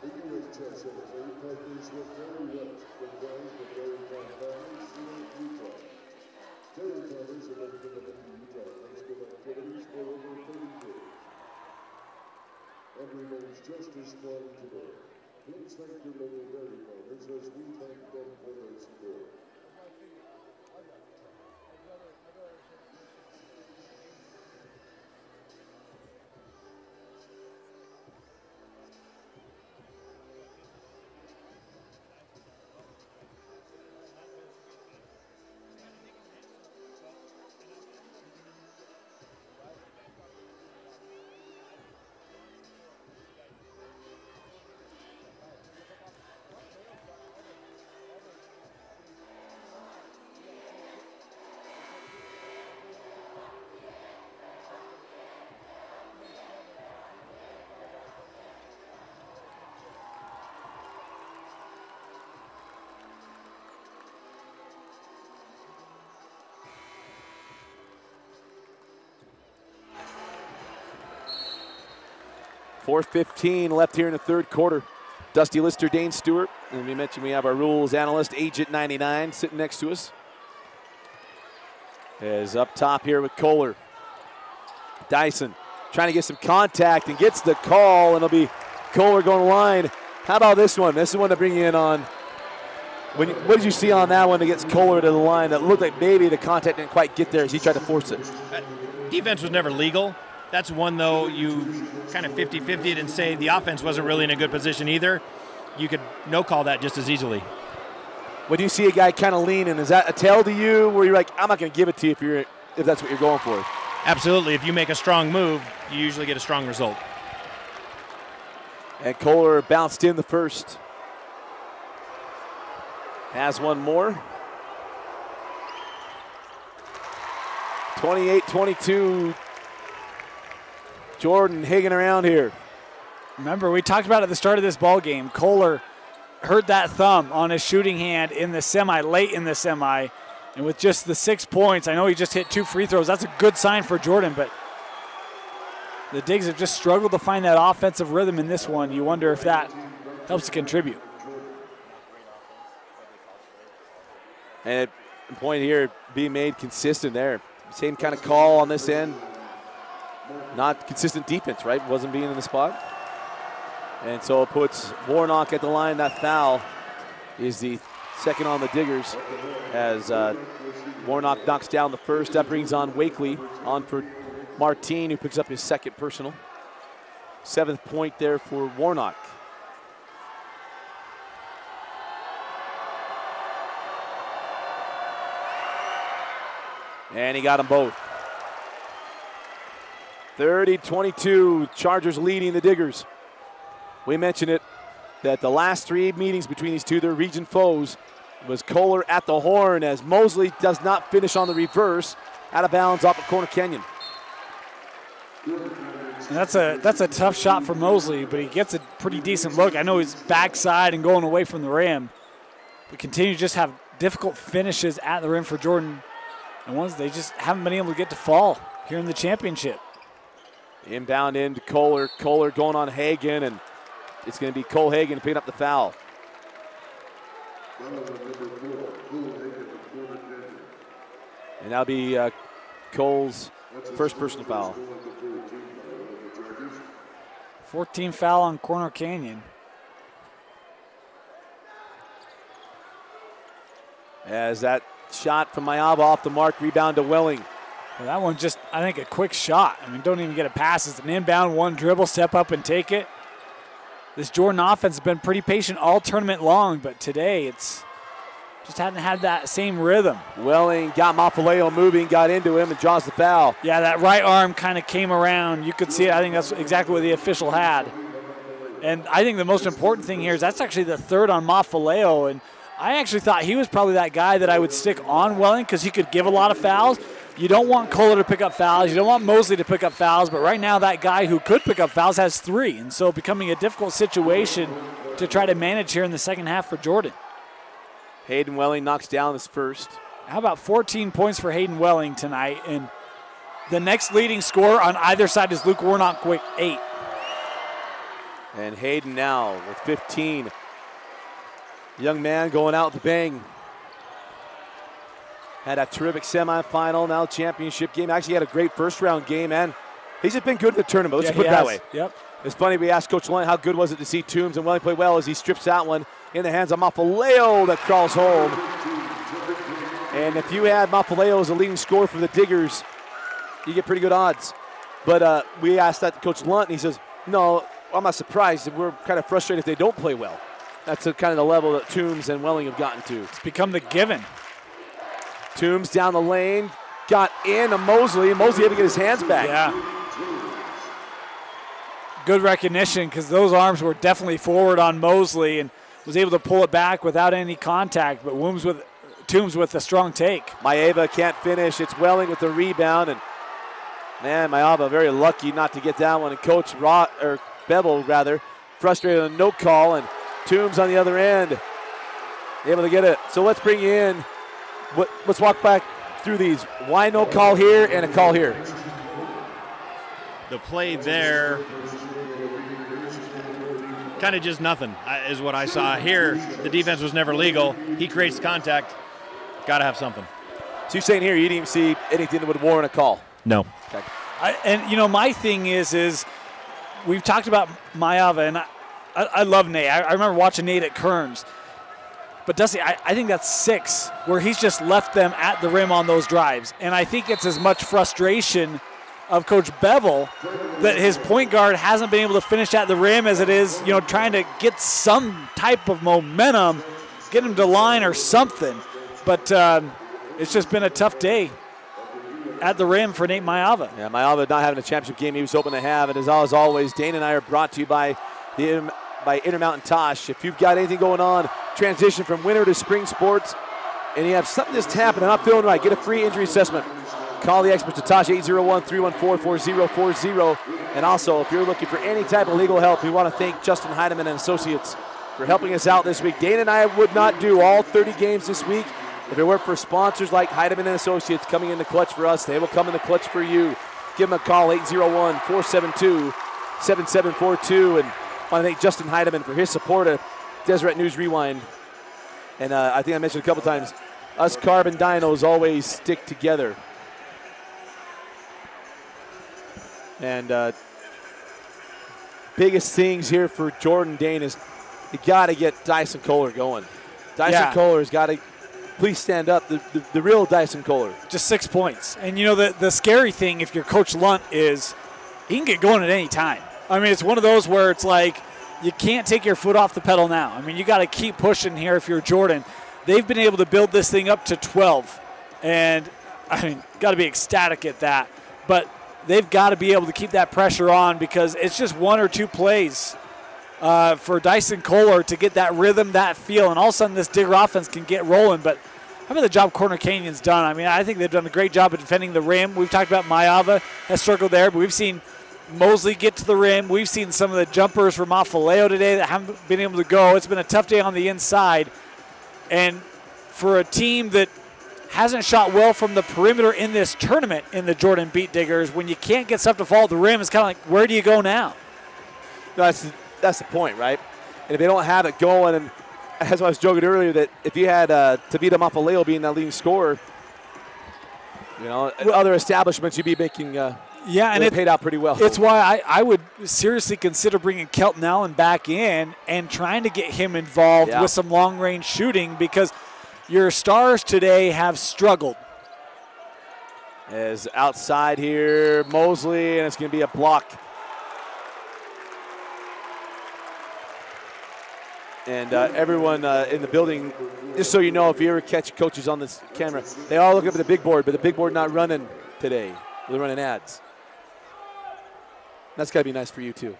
The UHSAA partners with Dairy West, the brands of dairy farm families throughout Utah. Dairy farmers have been committed to Utah landscape activities for over 30 years and remains just as strong today. Please thank your local dairy farmers as we thank them for their support. .4:15 left here in the third quarter. Dusty Lister, Dane Stewart, and we mentioned we have our rules analyst, Agent 99, sitting next to us. Is up top here with Kohler. Dyson trying to get some contact and gets the call, and it'll be Kohler going to line. How about this one? This is one to bring you in on. What did you see on that one that gets Kohler to the line? That looked like maybe the contact didn't quite get there as he tried to force it. Defense was never legal. That's one, though, you kind of 50-50'd and say the offense wasn't really in a good position either. You could no-call that just as easily. When you see a guy kind of leaning, is that a tell to you where you're like, I'm not going to give it to you if that's what you're going for? Absolutely. If you make a strong move, you usually get a strong result. And Kohler bounced in the first. Has one more. 28-22. Jordan hanging around here. Remember, we talked about at the start of this ball game, Kohler hurt that thumb on his shooting hand in the semi, late in the semi. And with just the 6 points, I know he just hit 2 free throws. That's a good sign for Jordan, but the Digs have just struggled to find that offensive rhythm in this one. You wonder if that helps to contribute. And a point here being made consistent there. Same kind of call on this end. Not consistent defense, right? Wasn't being in the spot. And so it puts Warnock at the line. That foul is the second on the Diggers as Warnock knocks down the first. That brings on Wakely on for Martine, who picks up his second personal. 7th point there for Warnock. And he got them both. 30-22, Chargers leading the Diggers. We mentioned it, that the last 3 meetings between these two, their region foes, was Kohler at the horn as Mosley does not finish on the reverse out of bounds off of Corner Canyon. And that's a tough shot for Mosley, but he gets a pretty decent look. I know he's backside and going away from the rim. We continue to just have difficult finishes at the rim for Jordan. And ones they just haven't been able to get to fall here in the championship. Inbound into Kohler. Kohler going on Hagan, and it's going to be Cole Hagan picking up the foul. And that'll be Cole's first personal foul. 14 foul on Corner Canyon. As that shot from Mayava off the mark, rebound to Welling. Well, that one just, I think, a quick shot. I mean, don't even get a pass. It's an inbound, one dribble, step up and take it. This Jordan offense has been pretty patient all tournament long, but today it's just hadn't had that same rhythm. Welling got Mafaleo moving, got into him, and draws the foul. Yeah, that right arm kind of came around. You could see it. I think that's exactly what the official had. And I think the most important thing here is that's actually the third on Mafaleo, and I actually thought he was probably that guy that I would stick on Welling because he could give a lot of fouls. You don't want Kohler to pick up fouls. You don't want Mosley to pick up fouls. But right now that guy who could pick up fouls has 3. And so becoming a difficult situation to try to manage here in the second half for Jordan. Hayden Welling knocks down his first. How about 14 points for Hayden Welling tonight? And the next leading scorer on either side is Luke Warnock with 8. And Hayden now with 15. Young man going out with a bang. Had a terrific semifinal, now championship game. Actually had a great first round game, and he's just been good in the tournament. Let's put it that way. Yep. It's funny, we asked Coach Lunt how good was it to see Toombs and Welling play well as he strips that one in the hands of Mafaleo that crawls home. And if you had Mafaleo as a leading scorer for the Diggers, you get pretty good odds. But we asked that to Coach Lunt, and he says, no, I'm not surprised. We're kind of frustrated if they don't play well. That's kind of the level that Toombs and Welling have gotten to. It's become the given. Toombs down the lane, got in to Mosley. Mosley had to get his hands back. Yeah. Good recognition because those arms were definitely forward on Mosley and was able to pull it back without any contact, but Toombs with a strong take. Maeva can't finish. It's Welling with the rebound, and man, Maeva very lucky not to get that one. And Coach Bevel frustrated on no call, and Toombs on the other end able to get it. So let's bring you in. Let's walk back through these. Why no call here and a call here? The play there, kind of just nothing is what I saw. Here, the defense was never legal. He creates contact. Got to have something. So you're saying here you didn't even see anything that would warrant a call? No. Okay. My thing is we've talked about Maeva, and I love Nate. I remember watching Nate at Kearns. But Dusty, I think that's 6, where he's just left them at the rim on those drives. And I think it's as much frustration of Coach Bevel that his point guard hasn't been able to finish at the rim as it is, trying to get some type of momentum, get him to line or something. But it's just been a tough day at the rim for Nate Maeva. Yeah, Maeva not having a championship game he was hoping to have. And as always, Dane and I are brought to you by Intermountain Tosh. If you've got anything going on, transition from winter to spring sports, and you have something that's happening, not feeling right, get a free injury assessment. Call the experts at Tosh, 801-314-4040. And also, if you're looking for any type of legal help, we want to thank Justin Heidemann and Associates for helping us out this week. Dane and I would not do all 30 games this week if it weren't for sponsors like Heidemann and Associates coming in the clutch for us. They will come in the clutch for you. Give them a call, 801-472-7742. And I want to thank Justin Heidemann for his support of Deseret News Rewind. And I think I mentioned a couple times, us Carbon Dinos always stick together. And biggest things here for Jordan Dane is you got to get Dyson Kohler going. Dyson Kohler's got to please stand up. The real Dyson Kohler. Just 6 points. And the scary thing if you're Coach Lunt is he can get going at any time. I mean, it's one of those where it's like you can't take your foot off the pedal now. I mean, you got to keep pushing here if you're Jordan. They've been able to build this thing up to 12. And, I mean, got to be ecstatic at that. But they've got to be able to keep that pressure on because it's just 1 or 2 plays for Dyson Kohler to get that rhythm, that feel. And all of a sudden this Digger offense can get rolling. But How about the job Corner Canyon's done? I mean, I think they've done a great job of defending the rim. We've talked about Mayava has struggled there, but we've seen Mosley get to the rim. We've seen some of the jumpers from Afaleo today that haven't been able to go. It's been a tough day on the inside. And for a team that hasn't shot well from the perimeter in this tournament in the Jordan Beat Diggers, when you can't get stuff to fall at the rim, it's kind of like, where do you go now? That's the point, right? And if they don't have it going, and as I was joking earlier, that if you had Tavita Mafaleo being that leading scorer, you know, other establishments you'd be making and it paid out pretty well. It's why I would seriously consider bringing Kelton Allen back in and trying to get him involved with some long-range shooting, because your stars today have struggled. As outside here, Mosley, and it's going to be a block. And everyone in the building, just so you know, if you ever catch coaches on this camera, they all look up at the big board, but the big board not running today. They're running ads. That's got to be nice for you, too.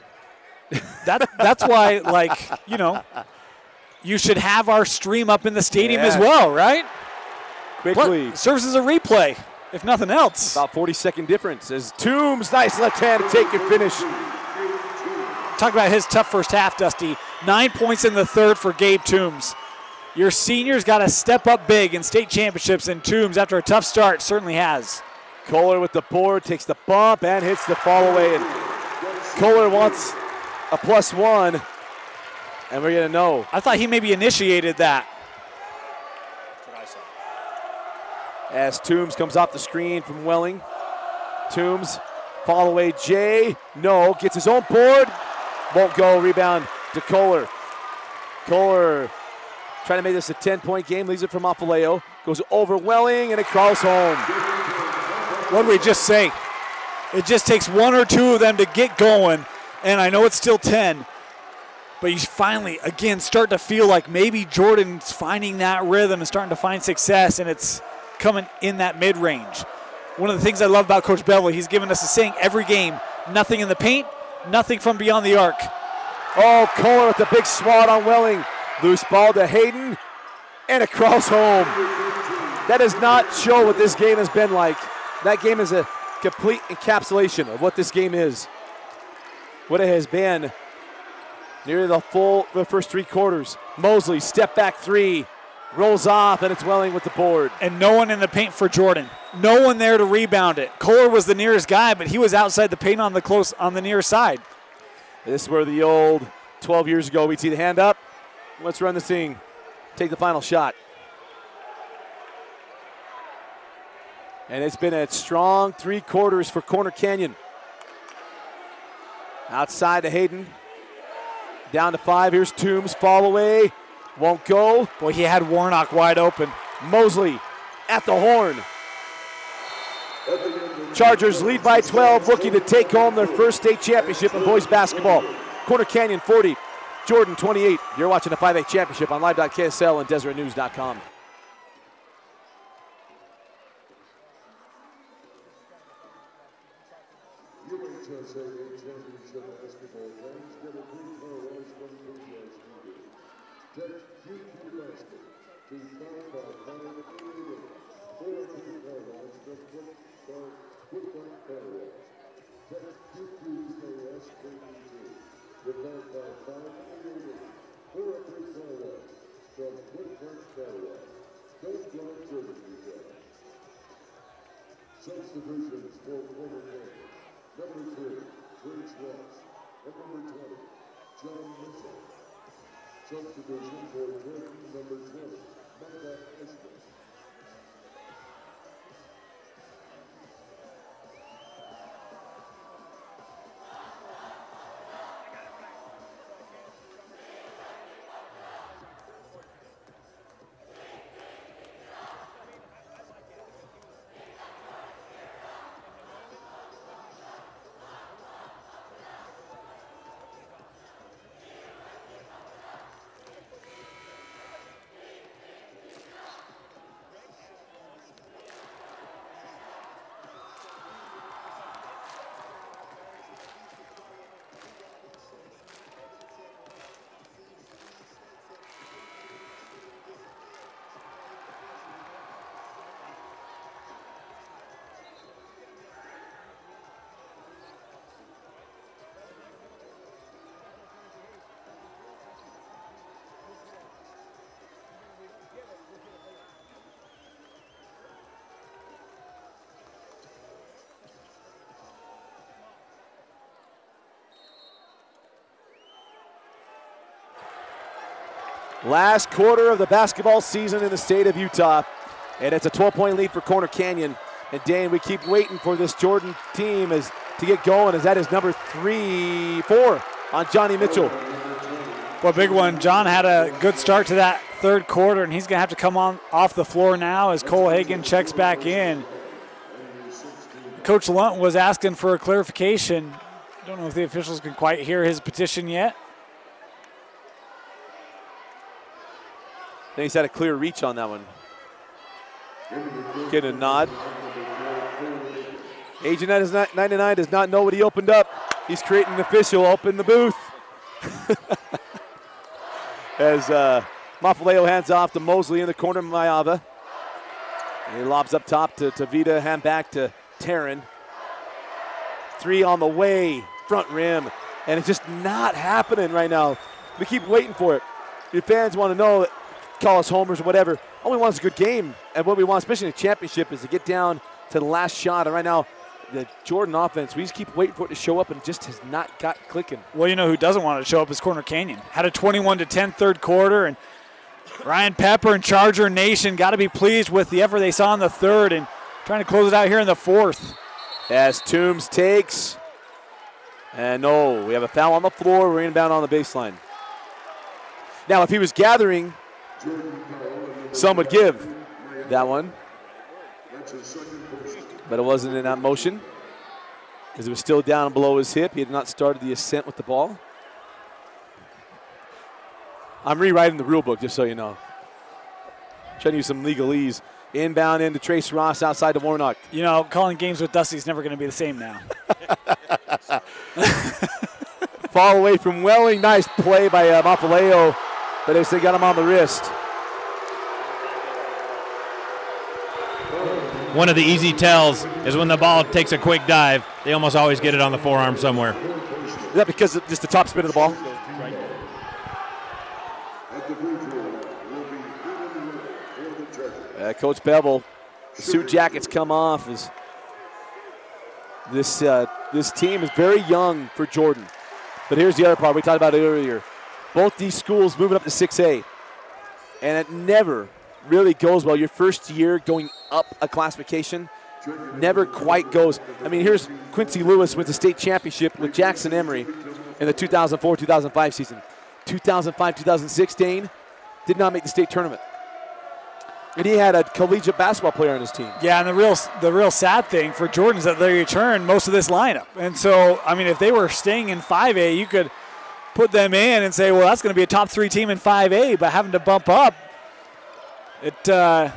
That's why, like, you know, you should have our stream up in the stadium as well, right? Quickly. Serves as a replay, if nothing else. About 40-second difference as Toombs, nice left hand to take and finish. Talk about his tough first half, Dusty. 9 points in the third for Gabe Toombs. Your senior's got to step up big in state championships, and Toombs, after a tough start, certainly has. Kohler with the board, takes the bump and hits the fall away. And Kohler wants a +1, and we're going to know. I thought he maybe initiated that. That's what I saw. As Toombs comes off the screen from Welling. Toombs, fall away, Jay, no, gets his own board. Won't go, rebound to Kohler. Kohler trying to make this a 10-point game, leaves it from Afaleo, goes over Welling, and it crawls home. What did we just say? It just takes one or two of them to get going, and I know it's still 10, but you finally, again, start to feel like maybe Jordan's finding that rhythm and starting to find success, and it's coming in that mid-range. One of the things I love about Coach Beverly, he's given us a saying every game, nothing in the paint, nothing from beyond the arc. Oh, Kohler with the big swat on Welling. Loose ball to Hayden, and it crawls home. That does not show what this game has been like. That game is a complete encapsulation of what this game is. What it has been nearly the first 3 quarters. Mosley, step back 3, rolls off, and it's Welling with the board. And no one in the paint for Jordan. No one there to rebound it. Kohler was the nearest guy, but he was outside the paint on the near side. This is where the old 12 years ago we'd see the hand up. Let's run this thing. Take the final shot. And it's been a strong 3 quarters for Corner Canyon. Outside to Hayden. Down to 5. Here's Toombs. Fall away. Won't go. Boy, he had Warnock wide open. Mosley at the horn. Chargers lead by 12, looking to take home their first state championship in boys basketball. Corner Canyon 40, Jordan 28. You're watching the 5A championship on live.ksl and DeseretNews.com. UHSAA championship basketball fans get a free car wash from KJ's Studio. Text QQ Basket to 55588 for a free car wash from Woodbank Car Wash. Text QQCAS KBG to 55588 for a free car wash from Woodbank Car Wash. Don't drive service detail. Substitutions for Corner Canyon. Number 3, Grace Ross. And number 20, John Mitchell. Substitution for Jordan, number 20, Micah Esmond. Last quarter of the basketball season in the state of Utah. And it's a 12-point lead for Corner Canyon. And Dane, we keep waiting for this Jordan team to get going, as that is number 4 on Johnny Mitchell. Well, big one. John had a good start to that third quarter, and he's going to have to come on off the floor now as Cole Hagan checks back in. Coach Lunt was asking for a clarification. Don't know if the officials can quite hear his petition yet. I think he's had a clear reach on that one. Getting a nod. Agent 99 does not know what he opened up. He's creating an official up in the booth. As Mafaleo hands off to Mosley in the corner of Mayava. He lobs up top to Vita, hand back to Taryn. 3 on the way, front rim. And it's just not happening right now. We keep waiting for it. Your fans want to know, call us homers or whatever. All we want is a good game. And what we want, especially in a championship, is to get down to the last shot. And right now, the Jordan offense, we just keep waiting for it to show up, and it just has not got clicking. Well, you know who doesn't want it to show up is Corner Canyon. Had a 21-10 third quarter, and Ryan Pepper and Charger Nation got to be pleased with the effort they saw in the third and trying to close it out here in the fourth. As Toombs takes, and no, we have a foul on the floor. We're inbound on the baseline. Now, if he was gathering, some would give that one. But it wasn't in that motion because it was still down below his hip. He had not started the ascent with the ball. I'm rewriting the rule book, just so you know. Trying to use some legalese. Inbound into Trace Ross outside to Warnock. You know, calling games with Dusty is never going to be the same now. Fall away from Welling. Nice play by Mafaleo, but they got him on the wrist. One of the easy tells is when the ball takes a quick dive, they almost always get it on the forearm somewhere. Is that because of just the top spin of the ball? Coach Bevel, the suit jackets come off. As this team is very young for Jordan. But here's the other part. We talked about it earlier. Both these schools moving up to 6A. And it never really goes well. Your first year going up a classification never quite goes. I mean, here's Quincy Lewis with the state championship with Jackson Emery in the 2004-2005 season. 2005-2016 did not make the state tournament. And he had a collegiate basketball player on his team. Yeah, and the real sad thing for Jordan is that they returned most of this lineup. And so, I mean, if they were staying in 5A, you could put them in and say, well, that's going to be a top 3 team in 5A, but having to bump up, I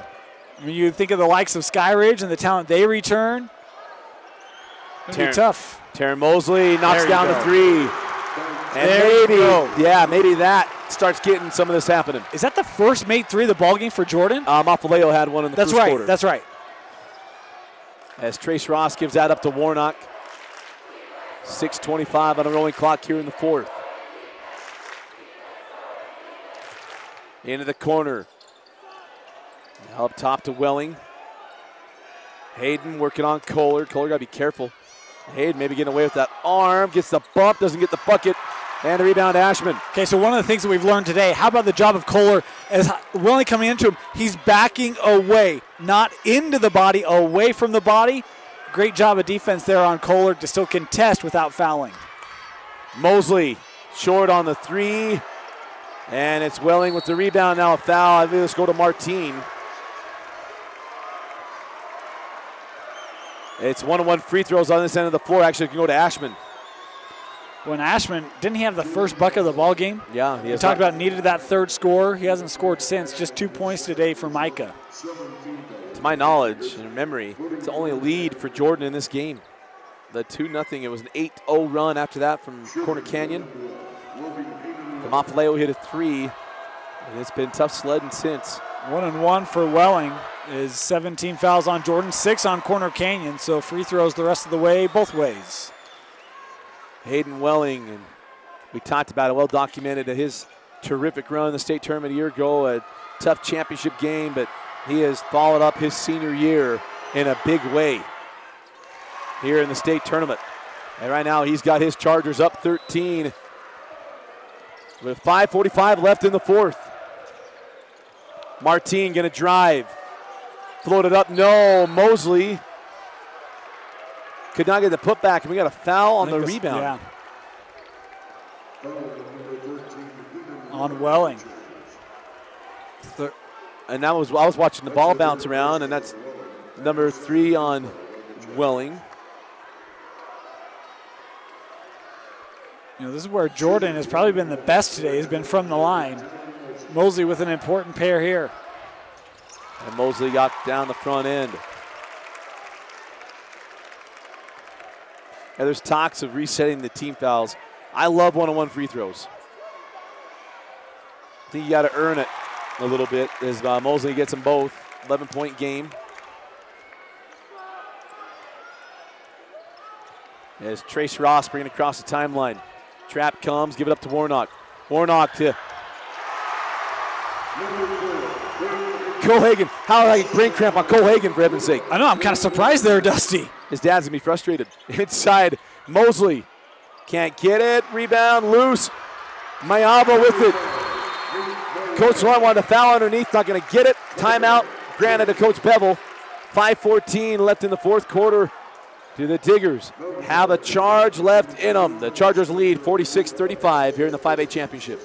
mean, you think of the likes of Skyridge and the talent they return. It's going to be tough. Taryn Mosley knocks down the 3. And maybe that starts getting some of this happening. Is that the first made 3 of the ballgame for Jordan? Mafaleo had one in the first quarter. That's right. As Trace Ross gives that up to Warnock. 6:25 on a rolling clock here in the fourth. Into the corner. Now up top to Welling. Hayden working on Kohler. Kohler got to be careful. Hayden maybe getting away with that arm. Gets the bump, doesn't get the bucket. And a rebound to Ashman. Okay, so one of the things that we've learned today, how about the job of Kohler as Welling coming into him, he's backing away, not into the body, away from the body. Great job of defense there on Kohler to still contest without fouling. Mosley short on the 3. And it's Welling with the rebound, now a foul. I think let's go to Martine. It's 1-on-1 free throws on this end of the floor. Actually, it can go to Ashman. When Ashman, didn't he have the first bucket of the ball game? Yeah. He talked about needed that third score. He hasn't scored since. Just 2 points today for Micah. To my knowledge and memory, it's the only lead for Jordan in this game. The 2-0. It was an 8-0 run after that from Corner Canyon. Mafaleo hit a 3, and it's been tough sledding since. 1-1 for Welling is 17 fouls on Jordan, 6 on Corner Canyon, so free throws the rest of the way, both ways. Hayden Welling, and we talked about it, well documented his terrific run in the state tournament a year ago, a tough championship game, but he has followed up his senior year in a big way here in the state tournament. And right now he's got his Chargers up 13 with 5:45 left in the fourth. Martine going to drive. Floated up, no. Mosley could not get the putback, and we got a foul on the rebound. Yeah. On Welling. And I was watching the ball bounce around, and that's number 3 on Welling. You know, this is where Jordan has probably been the best today. He's been from the line. Mosley with an important pair here. And Mosley got down the front end. And there's talks of resetting the team fouls. I love one-on-one free throws. I think you got to earn it a little bit as Mosley gets them both. 11-point game. As Trace Ross bringing it across the timeline. Trap comes, give it up to Warnock. Warnock to Cole Hagan. How did I brain cramp on Cole Hagan, for heaven's sake? I know, I'm kind of surprised there, Dusty. His dad's going to be frustrated. Inside, Mosley. Can't get it. Rebound, loose. Mayava with it. Coach Lund wanted a foul underneath, not going to get it. Timeout granted to Coach Bevel. 5:14 left in the fourth quarter. Do the Diggers have a charge left in them? The Chargers lead 46-35 here in the 5A championship.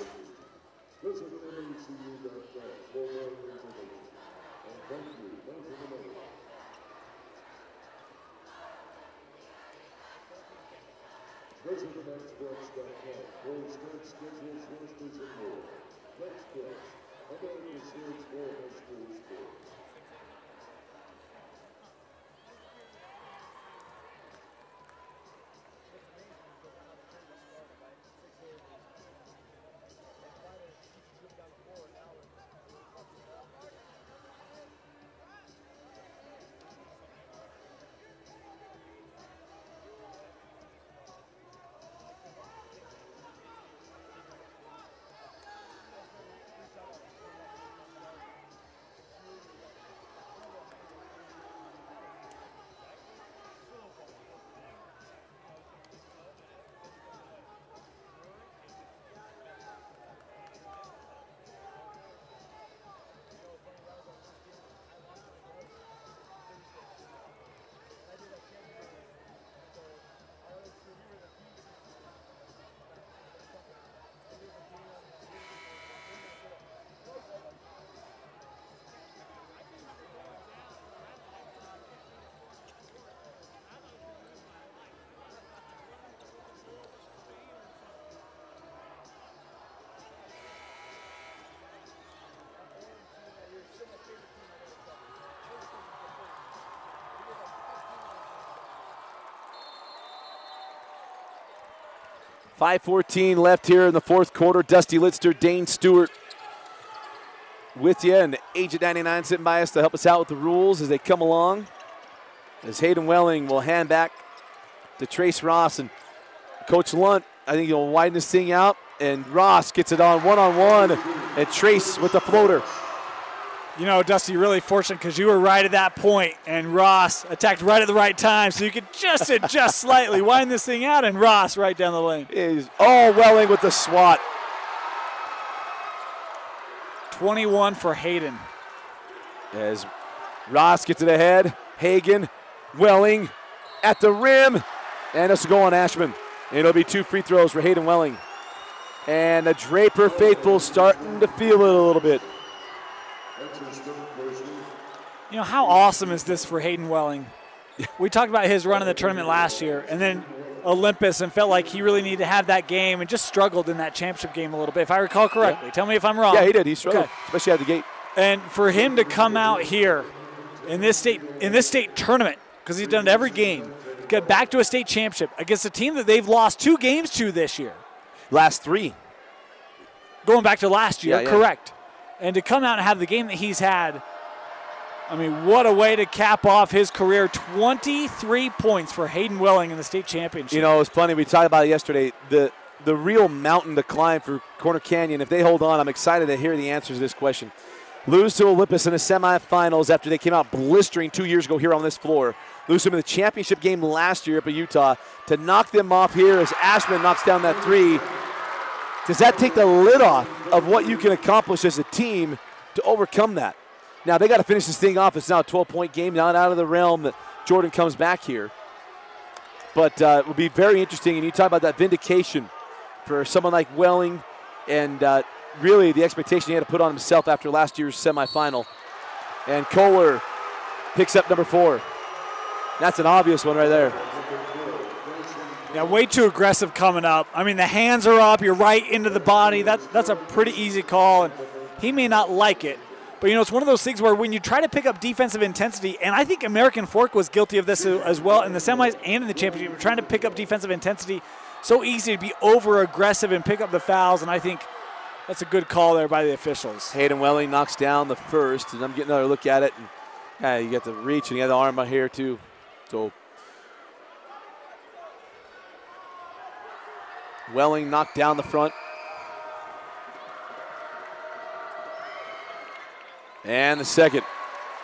.5:14 left here in the fourth quarter. Dusty Litster, Dane Stewart with you, and Agent 99 sitting by us to help us out with the rules as they come along. As Hayden Welling will hand back to Trace Ross, and Coach Lunt, I think he'll widen this thing out, and Ross gets it on one-on-one, and Trace with the floater. You know, Dusty, really fortunate because you were right at that point, and Ross attacked right at the right time, so you could just adjust slightly, wind this thing out, and Ross right down the lane. Welling with the swat. 21 for Hayden. As Ross gets it ahead, Hagan, Welling at the rim, and this will go on Ashman. And it'll be 2 free throws for Hayden Welling. And the Draper faithful starting to feel it a little bit. You know, how awesome is this for Hayden Welling? We talked about his run in the tournament last year, and then Olympus, and felt like he really needed to have that game and just struggled in that championship game a little bit, if I recall correctly. Yeah. Tell me if I'm wrong. Yeah, he did. He struggled, especially out of the gate. And for him to come out here in this state tournament, because he's done it every game, get back to a state championship against a team that they've lost 2 games to this year. Last 3. Going back to last year, yeah. Correct. And to come out and have the game that he's had, I mean, what a way to cap off his career. 23 points for Hayden Welling in the state championship. You know, it was funny. We talked about it yesterday. The real mountain to climb for Corner Canyon, if they hold on, I'm excited to hear the answers to this question. Lose to Olympus in the semifinals after they came out blistering 2 years ago here on this floor. Lose them in the championship game last year up at Utah. To knock them off here as Ashman knocks down that 3. Does that take the lid off of what you can accomplish as a team to overcome that. Now, they got to finish this thing off. It's now a 12-point game, not out of the realm that Jordan comes back here. But it will be very interesting, and you talk about that vindication for someone like Welling and really the expectation he had to put on himself after last year's semifinal. And Kohler picks up number 4. That's an obvious one right there. Yeah, way too aggressive coming up. I mean, the hands are up. You're right into the body. That's a pretty easy call, and he may not like it. But, it's one of those things where when you try to pick up defensive intensity, and I think American Fork was guilty of this as well in the semis and in the championship. We're trying to pick up defensive intensity. So easy to be over-aggressive and pick up the fouls, and I think that's a good call there by the officials. Hayden Welling knocks down the first, and I'm getting another look at it. And, you get the reach, and you got the arm out here, too. So Welling knocked down the front. And the second.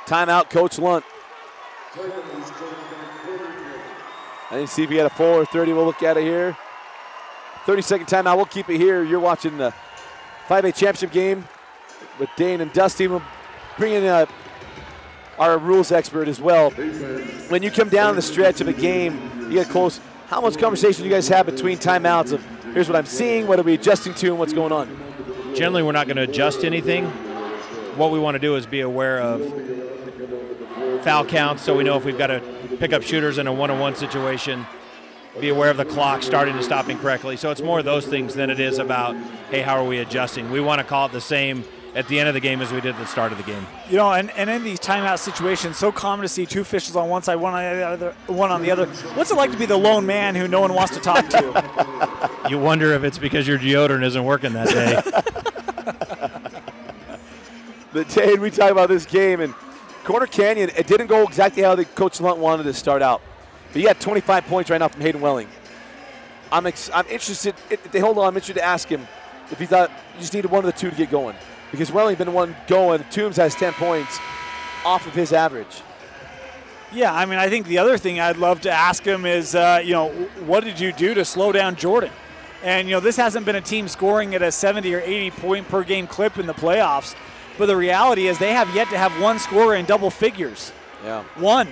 Timeout, Coach Lunt. I didn't see if he had a full or 30. We'll look at it here. 30-second timeout. We'll keep it here. You're watching the 5A championship game with Dane and Dusty. We'll bring in our rules expert as well. When you come down the stretch of a game, you get close. How much conversation do you guys have between timeouts of here's what I'm seeing, what are we adjusting to, and what's going on? Generally, we're not going to adjust anything. What we want to do is be aware of foul counts so we know if we've got to pick up shooters in a one-on-one situation, be aware of the clock starting and stopping correctly. So it's more of those things than it is about, hey, how are we adjusting? We want to call it the same at the end of the game as we did at the start of the game. And in these timeout situations, so common to see two officials on one side, one on the other. What's it like to be the lone man who no one wants to talk to? You wonder if it's because your deodorant isn't working that day. But Dave, we talk about this game, and Corner Canyon, it didn't go exactly how Coach Lunt wanted to start out. But he got 25 points right now from Hayden Welling. I'm interested, if they hold on, I'm interested to ask him if he thought you just needed one of the two to get going. Because Welling been the one going. Toombs has 10 points off of his average. Yeah, I mean, I think the other thing I'd love to ask him is, what did you do to slow down Jordan? And, this hasn't been a team scoring at a 70 or 80 point per game clip in the playoffs. But the reality is they have yet to have one scorer in double figures. Yeah. One.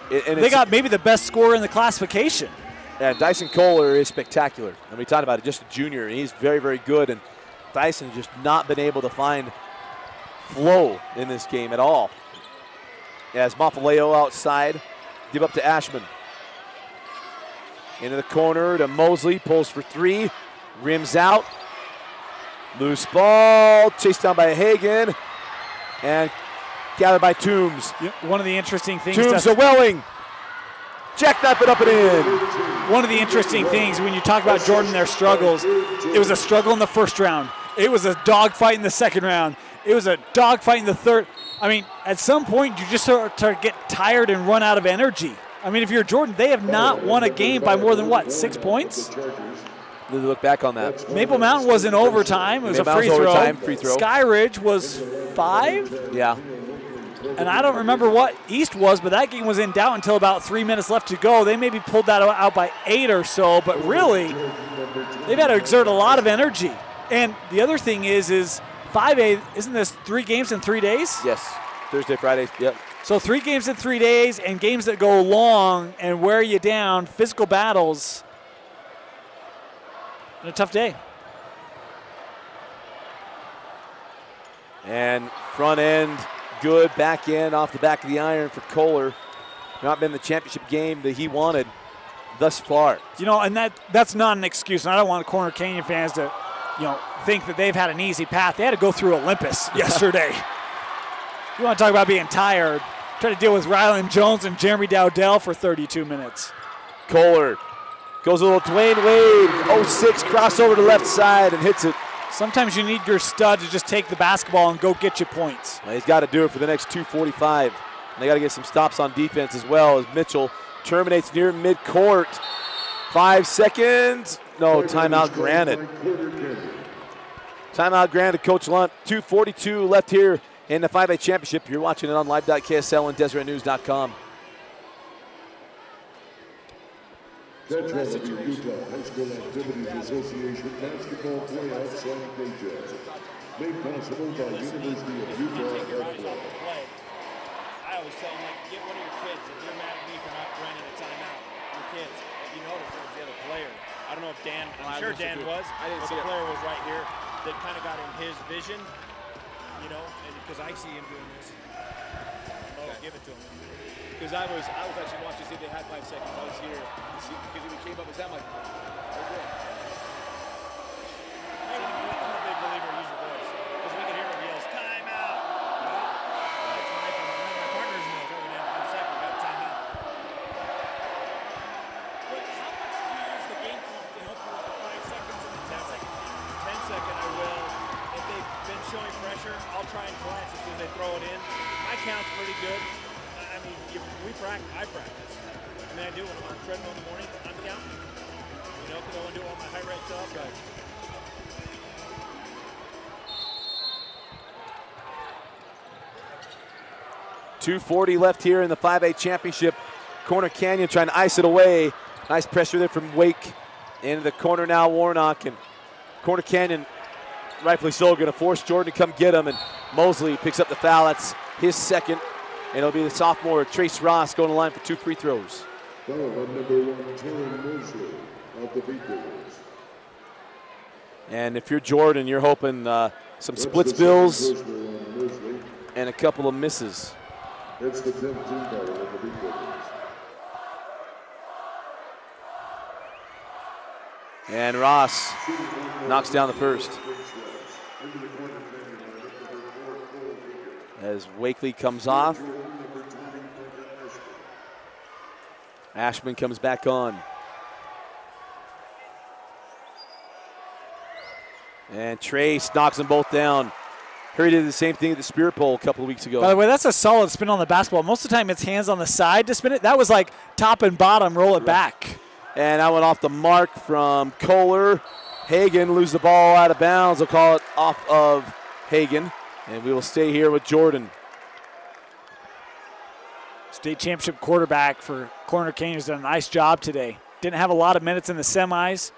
They got maybe the best scorer in the classification. Yeah, Dyson Kohler is spectacular. And we talked about it, just a junior, and he's very, very good. And Dyson has just not been able to find flow in this game at all. As Mafaleo outside, give up to Ashman. Into the corner to Mosley, pulls for 3, rims out. Loose ball, chased down by Hagan, and gathered by Toombs. One of the interesting things. Toombs to Welling. Jackknife it up and in. One of the interesting things when you talk about Jordan and their struggles, it was a struggle in the first round. It was a dogfight in the second round. It was a dogfight in the third. I mean, at some point, you just start to get tired and run out of energy. I mean, if you're Jordan, they have not won a game by more than, 6 points? Need to look back on that. Maple Mountain was in overtime. It was a free throw. Sky Ridge was 5. Yeah. And I don't remember what East was, but that game was in doubt until about 3 minutes left to go. They maybe pulled that out by 8 or so, but really, they've had to exert a lot of energy. And the other thing is 5A, isn't this 3 games in 3 days? Yes. Thursday, Friday, yep. So 3 games in 3 days and games that go long and wear you down, physical battles. A tough day. And front end, good. Back end, off the back of the iron for Kohler. Not been the championship game that he wanted thus far. And that's not an excuse. And I don't want Corner Canyon fans to, think that they've had an easy path. They had to go through Olympus yesterday. You want to talk about being tired. Try to deal with Ryland Jones and Jeremy Dowdell for 32 minutes. Kohler goes a little Dwayne Wade, 06, crossover to left side and hits it. Sometimes you need your stud to just take the basketball and go get you points. Well, he's got to do it for the next 2:45. And they got to get some stops on defense as well as Mitchell terminates near midcourt. 5 seconds. No, timeout granted. Timeout granted, Coach Lunt. 2:42 left here in the 5A championship. You're watching it on live.ksl and DeseretNews.com. That's Utah High School Activities Association Basketball Playoffs on KJ. Made possible by University of Utah Athletic. I always tell them, like, get one of your kids. If you're mad at me for not running a timeout, your kids, if you notice, it was the other player. I don't know if Dan, I'm sure Dan was, but the player was right here that kind of got in his vision, you know, and because I see him doing this. Oh, give it to him. Because I was actually watching to see if they had 5 seconds. I was here because he came up with that. I'm like, I'm a big believer in use your voice because we can hear him yells, timeout. That's my partner's knows over there for a second, got timeout. But how much do you use the game clock to help you with the 5 seconds and the 10 second? 10 second I will. If they've been showing pressure, I'll try and glance as soon as they throw it in. My count's pretty good. I mean, I practice. I mean, I do when I'm on the treadmill in the morning, I'm counting. You know, because I want to do all my high rate stuff. Right. 2:40 left here in the 5A championship. Corner Canyon trying to ice it away. Nice pressure there from Wake. Into the corner now, Warnock. And Corner Canyon, rightfully so, going to force Jordan to come get him. And Mosley picks up the foul. That's his second. And it'll be the sophomore, Trace Ross, going to the line for 2 free throws. Foul on number 1, Terry Mosley of the Beatles. And if you're Jordan, you're hoping some split spills and a couple of misses. It's the 10th team foul of the Beatles. And Ross knocks down the first. As Wakely comes off. Ashman comes back on. And Trace knocks them both down. He did the same thing at the Spirit Bowl a couple of weeks ago. By the way, that's a solid spin on the basketball. Most of the time it's hands on the side to spin it. That was like top and bottom, roll it back. And that went off the mark from Kohler. Hagan loses the ball out of bounds. They'll call it off of Hagan. And we will stay here with Jordan. State championship quarterback for Corner Canyon has done a nice job today. Didn't have a lot of minutes in the semis,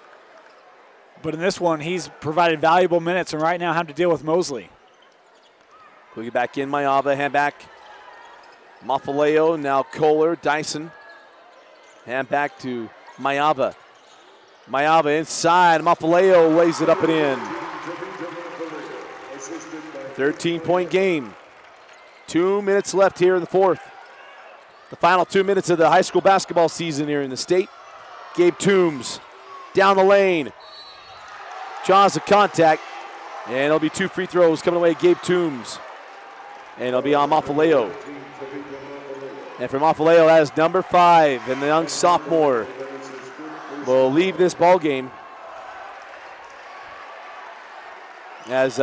but in this one, he's provided valuable minutes and right now have to deal with Mosley. We'll get back in Mayava, hand back. Mafaleo, now Kohler, Dyson. Hand back to Mayava. Mayava inside, Mafaleo lays it up and in. 13-point game. 2 minutes left here in the fourth. The final 2 minutes of the high school basketball season here in the state. Gabe Toombs down the lane. Draws the contact. And it'll be 2 free throws coming away, Gabe Toombs. And it'll be on Mafaleo. And for Mafaleo, that is number 5. And the young sophomore will leave this ball game as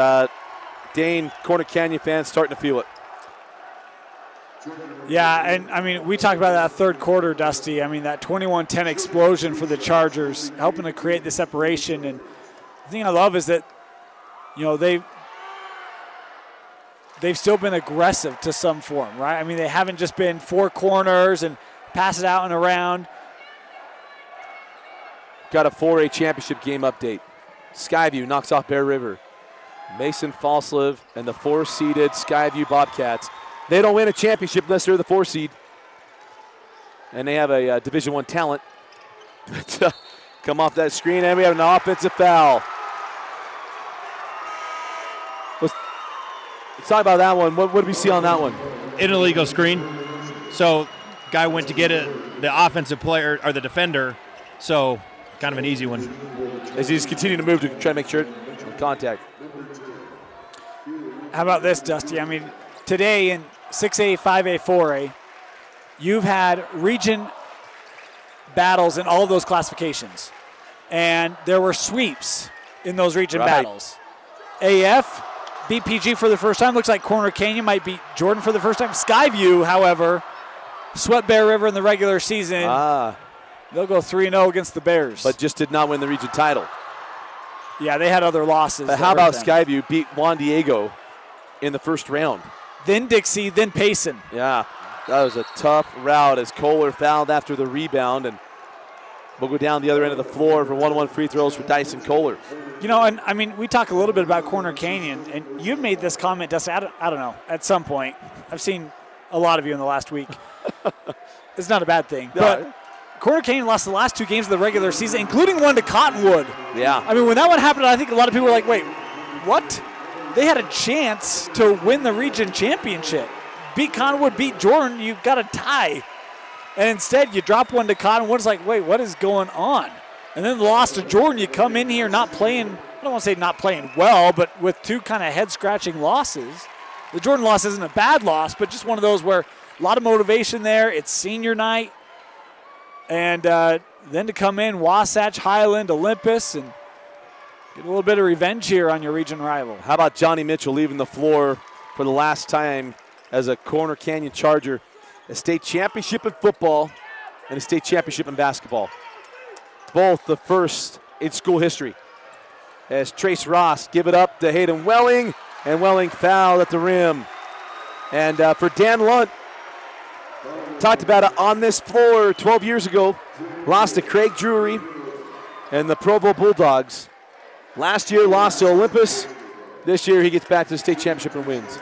Dane Corner Canyon fans starting to feel it. Yeah, and I mean, we talked about that third quarter, Dusty. I mean, that 21-10 explosion for the Chargers, helping to create the separation. And the thing I love is that, you know, they've still been aggressive to some form, right? I mean, they haven't just been 4 corners and pass it out and around. Got a 4A championship game update. Skyview knocks off Bear River. Mason Falslev and the 4-seeded Skyview Bobcats. They don't win a championship unless they're the 4 seed. And they have a Division I talent. Come off that screen, and we have an offensive foul. Let's talk about that one. What did we see on that one? An illegal screen. So guy went to get it, the offensive player, or the defender. So kind of an easy one. As he's continuing to move to try to make sure contact. How about this, Dusty? I mean, today in 6A, 5A, 4A, you've had region battles in all of those classifications. And there were sweeps in those region battles. AF beat PG for the first time. Looks like Corner Canyon might beat Jordan for the first time. Skyview, however, swept Bear River in the regular season. They'll go 3-0 against the Bears. But just did not win the region title. Yeah, they had other losses. But how about Skyview beat Juan Diego in the first round? Then Dixie, then Payson. Yeah, that was a tough route as Kohler fouled after the rebound. And we'll go down the other end of the floor for 1-1 free throws for Dyson Kohler. You know, and I mean, we talk a little bit about Corner Canyon, and you made this comment, Dusty, I don't know, at some point. I've seen a lot of you in the last week. It's not a bad thing. No. But Corner Canyon lost the last 2 games of the regular season, including one to Cottonwood. Yeah. I mean, when that one happened, I think a lot of people were like, wait, what? They had a chance to win the region championship. Beat Cottonwood, beat Jordan, you've got a tie. And instead, you drop one to Cottonwood. It's like, wait, what is going on? And then the loss to Jordan, you come in here not playing, I don't want to say not playing well, but with 2 kind of head-scratching losses. The Jordan loss isn't a bad loss, but just one of those where a lot of motivation there. It's senior night. And then to come in, Wasatch, Highland, Olympus, and get a little bit of revenge here on your region rival. How about Johnny Mitchell leaving the floor for the last time as a Corner Canyon Charger? A state championship in football and a state championship in basketball. Both the first in school history. As Trace Ross give it up to Hayden Welling, and Welling fouled at the rim. And for Dan Lunt, talked about it on this floor 12 years ago, lost to Craig Drury and the Provo Bulldogs. Last year lost to Olympus. This year he gets back to the state championship and wins.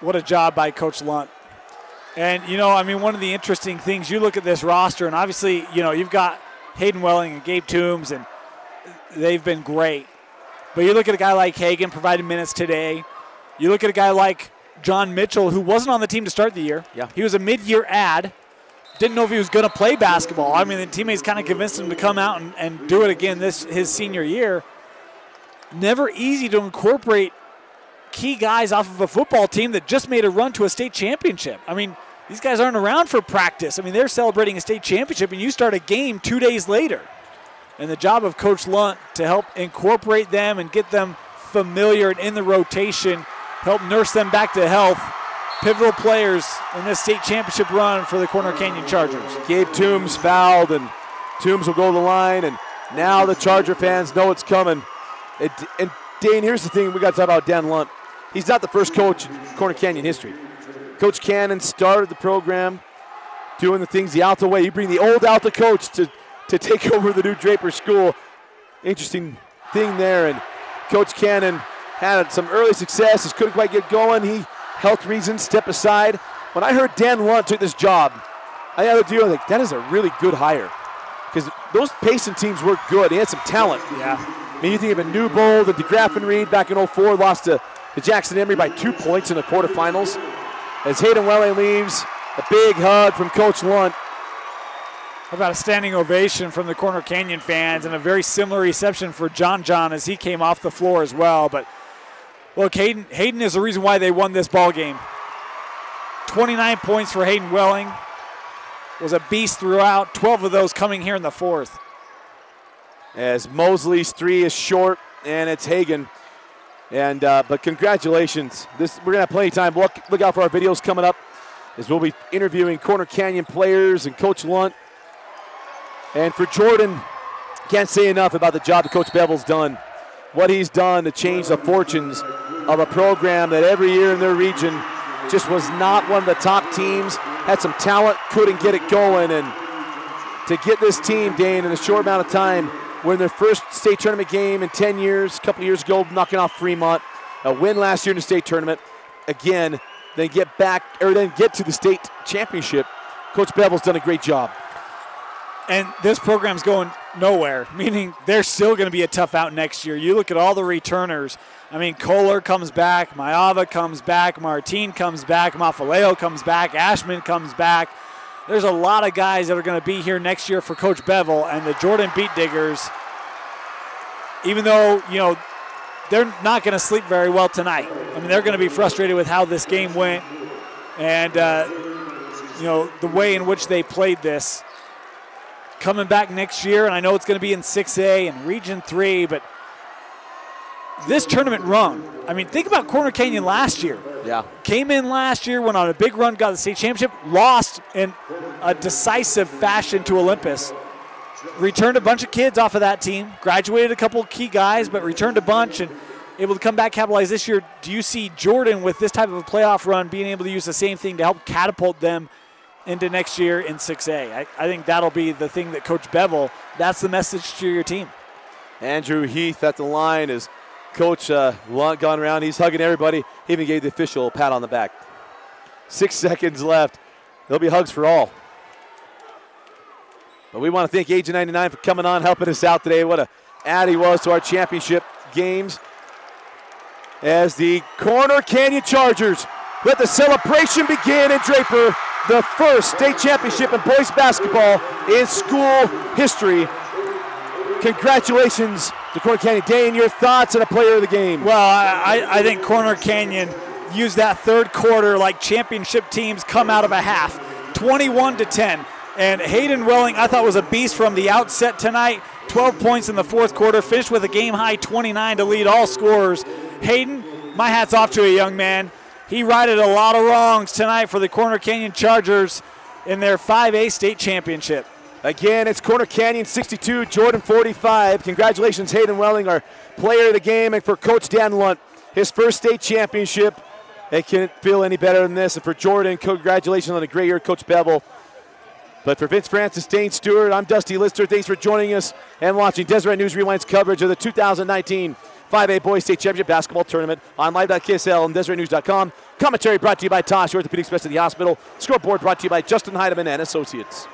What a job by Coach Lunt. And, you know, I mean, one of the interesting things, you look at this roster, and obviously, you know, you've got Hayden Welling and Gabe Toombs, and they've been great. But you look at a guy like Hagan providing minutes today. You look at a guy like John Mitchell, who wasn't on the team to start the year. Yeah. He was a mid-year ad. Didn't know if he was going to play basketball. I mean, the teammates kind of convinced him to come out and do it again his senior year. Never easy to incorporate key guys off of a football team that just made a run to a state championship. I mean, these guys aren't around for practice. I mean, they're celebrating a state championship, and you start a game 2 days later. And the job of Coach Lunt to help incorporate them and get them familiar and in the rotation, help nurse them back to health. Pivotal players in this state championship run for the Corner Canyon Chargers. Gabe Toombs fouled, and Toombs will go to the line, and now the Charger fans know it's coming. And Dane, here's the thing we got to talk about Dan Lunt. He's not the first coach in Corner Canyon history. Coach Cannon started the program doing the things the Alta way. You bring the old Alta coach to take over the new Draper School. Interesting thing there. And Coach Cannon had some early successes, couldn't quite get going. He, health reasons, stepped aside. When I heard Dan Lunt took this job, I had to deal with that is a really good hire. Because those Payson teams were good. He had some talent. Yeah. I mean, you think of a Newbold, the DeGraff and Reed back in 04, lost to Jackson Emery by 2 points in the quarterfinals. As Hayden Welling leaves, a big hug from Coach Lunt. How about a standing ovation from the Corner Canyon fans and a very similar reception for John as he came off the floor as well. But look, Hayden is the reason why they won this ball game. 29 points for Hayden Welling. Was a beast throughout, 12 of those coming here in the fourth. As Mosley's 3 is short, and it's Hagan. And but congratulations. We're gonna have plenty of time. Look out for our videos coming up, as we'll be interviewing Corner Canyon players and Coach Lunt. And for Jordan, can't say enough about the job that Coach Bevel's done. What he's done to change the fortunes of a program that every year in their region just was not one of the top teams, had some talent, couldn't get it going. And to get this team, Dane, in a short amount of time, win their first state tournament game in 10 years, a couple years ago, knocking off Fremont, a win last year in the state tournament, again, then get to the state championship. Coach Bevel's done a great job. And this program's going nowhere, meaning they're still going to be a tough out next year. You look at all the returners. I mean, Kohler comes back, Maava comes back, Martin comes back, Mafaleo comes back, Ashman comes back. There's a lot of guys that are going to be here next year for Coach Bevel, and the Jordan Beat Diggers, even though, you know, they're not going to sleep very well tonight. I mean, they're going to be frustrated with how this game went and, you know, the way in which they played this. Coming back next year, and I know it's going to be in 6A and Region 3, but this tournament run, I mean, think about Corner Canyon last year. Yeah. Came in last year, went on a big run, got the state championship, lost in a decisive fashion to Olympus. Returned a bunch of kids off of that team, graduated a couple key guys, but returned a bunch and able to come back, capitalize this year. Do you see Jordan with this type of a playoff run being able to use the same thing to help catapult them into next year in 6A. I think that'll be the thing that Coach Bevel, that's the message to your team. Andrew Heath at the line as Coach Lunt gone around. He's hugging everybody. He even gave the official a pat on the back. 6 seconds left. There'll be hugs for all. But we want to thank Agent 99 for coming on, helping us out today. What a add he was to our championship games. As the Corner Canyon Chargers let the celebration begin in Draper, the first state championship in boys basketball in school history. Congratulations to Corner Canyon. Dane, your thoughts on a player of the game? Well, I think Corner Canyon used that third quarter like championship teams come out of a half, 21-10. And Hayden Welling, I thought, was a beast from the outset tonight. 12 points in the fourth quarter, finished with a game-high 29 to lead all scorers. Hayden, my hat's off to a young man. He righted a lot of wrongs tonight for the Corner Canyon Chargers in their 5A state championship. Again, it's Corner Canyon 62, Jordan 45. Congratulations, Hayden Welling, our player of the game, and for Coach Dan Lunt, his first state championship. It can't feel any better than this. And for Jordan, congratulations on a great year, Coach Bevel. But for Vince Francis, Dane Stewart, I'm Dusty Lister. Thanks for joining us and watching Deseret News Rewind's coverage of the 2019 5A Boys State Championship Basketball Tournament on live.ksl and DeseretNews.com. Commentary brought to you by Tosh Orthopedic Specialty Hospital. Scoreboard brought to you by Justin Heidemann and Associates.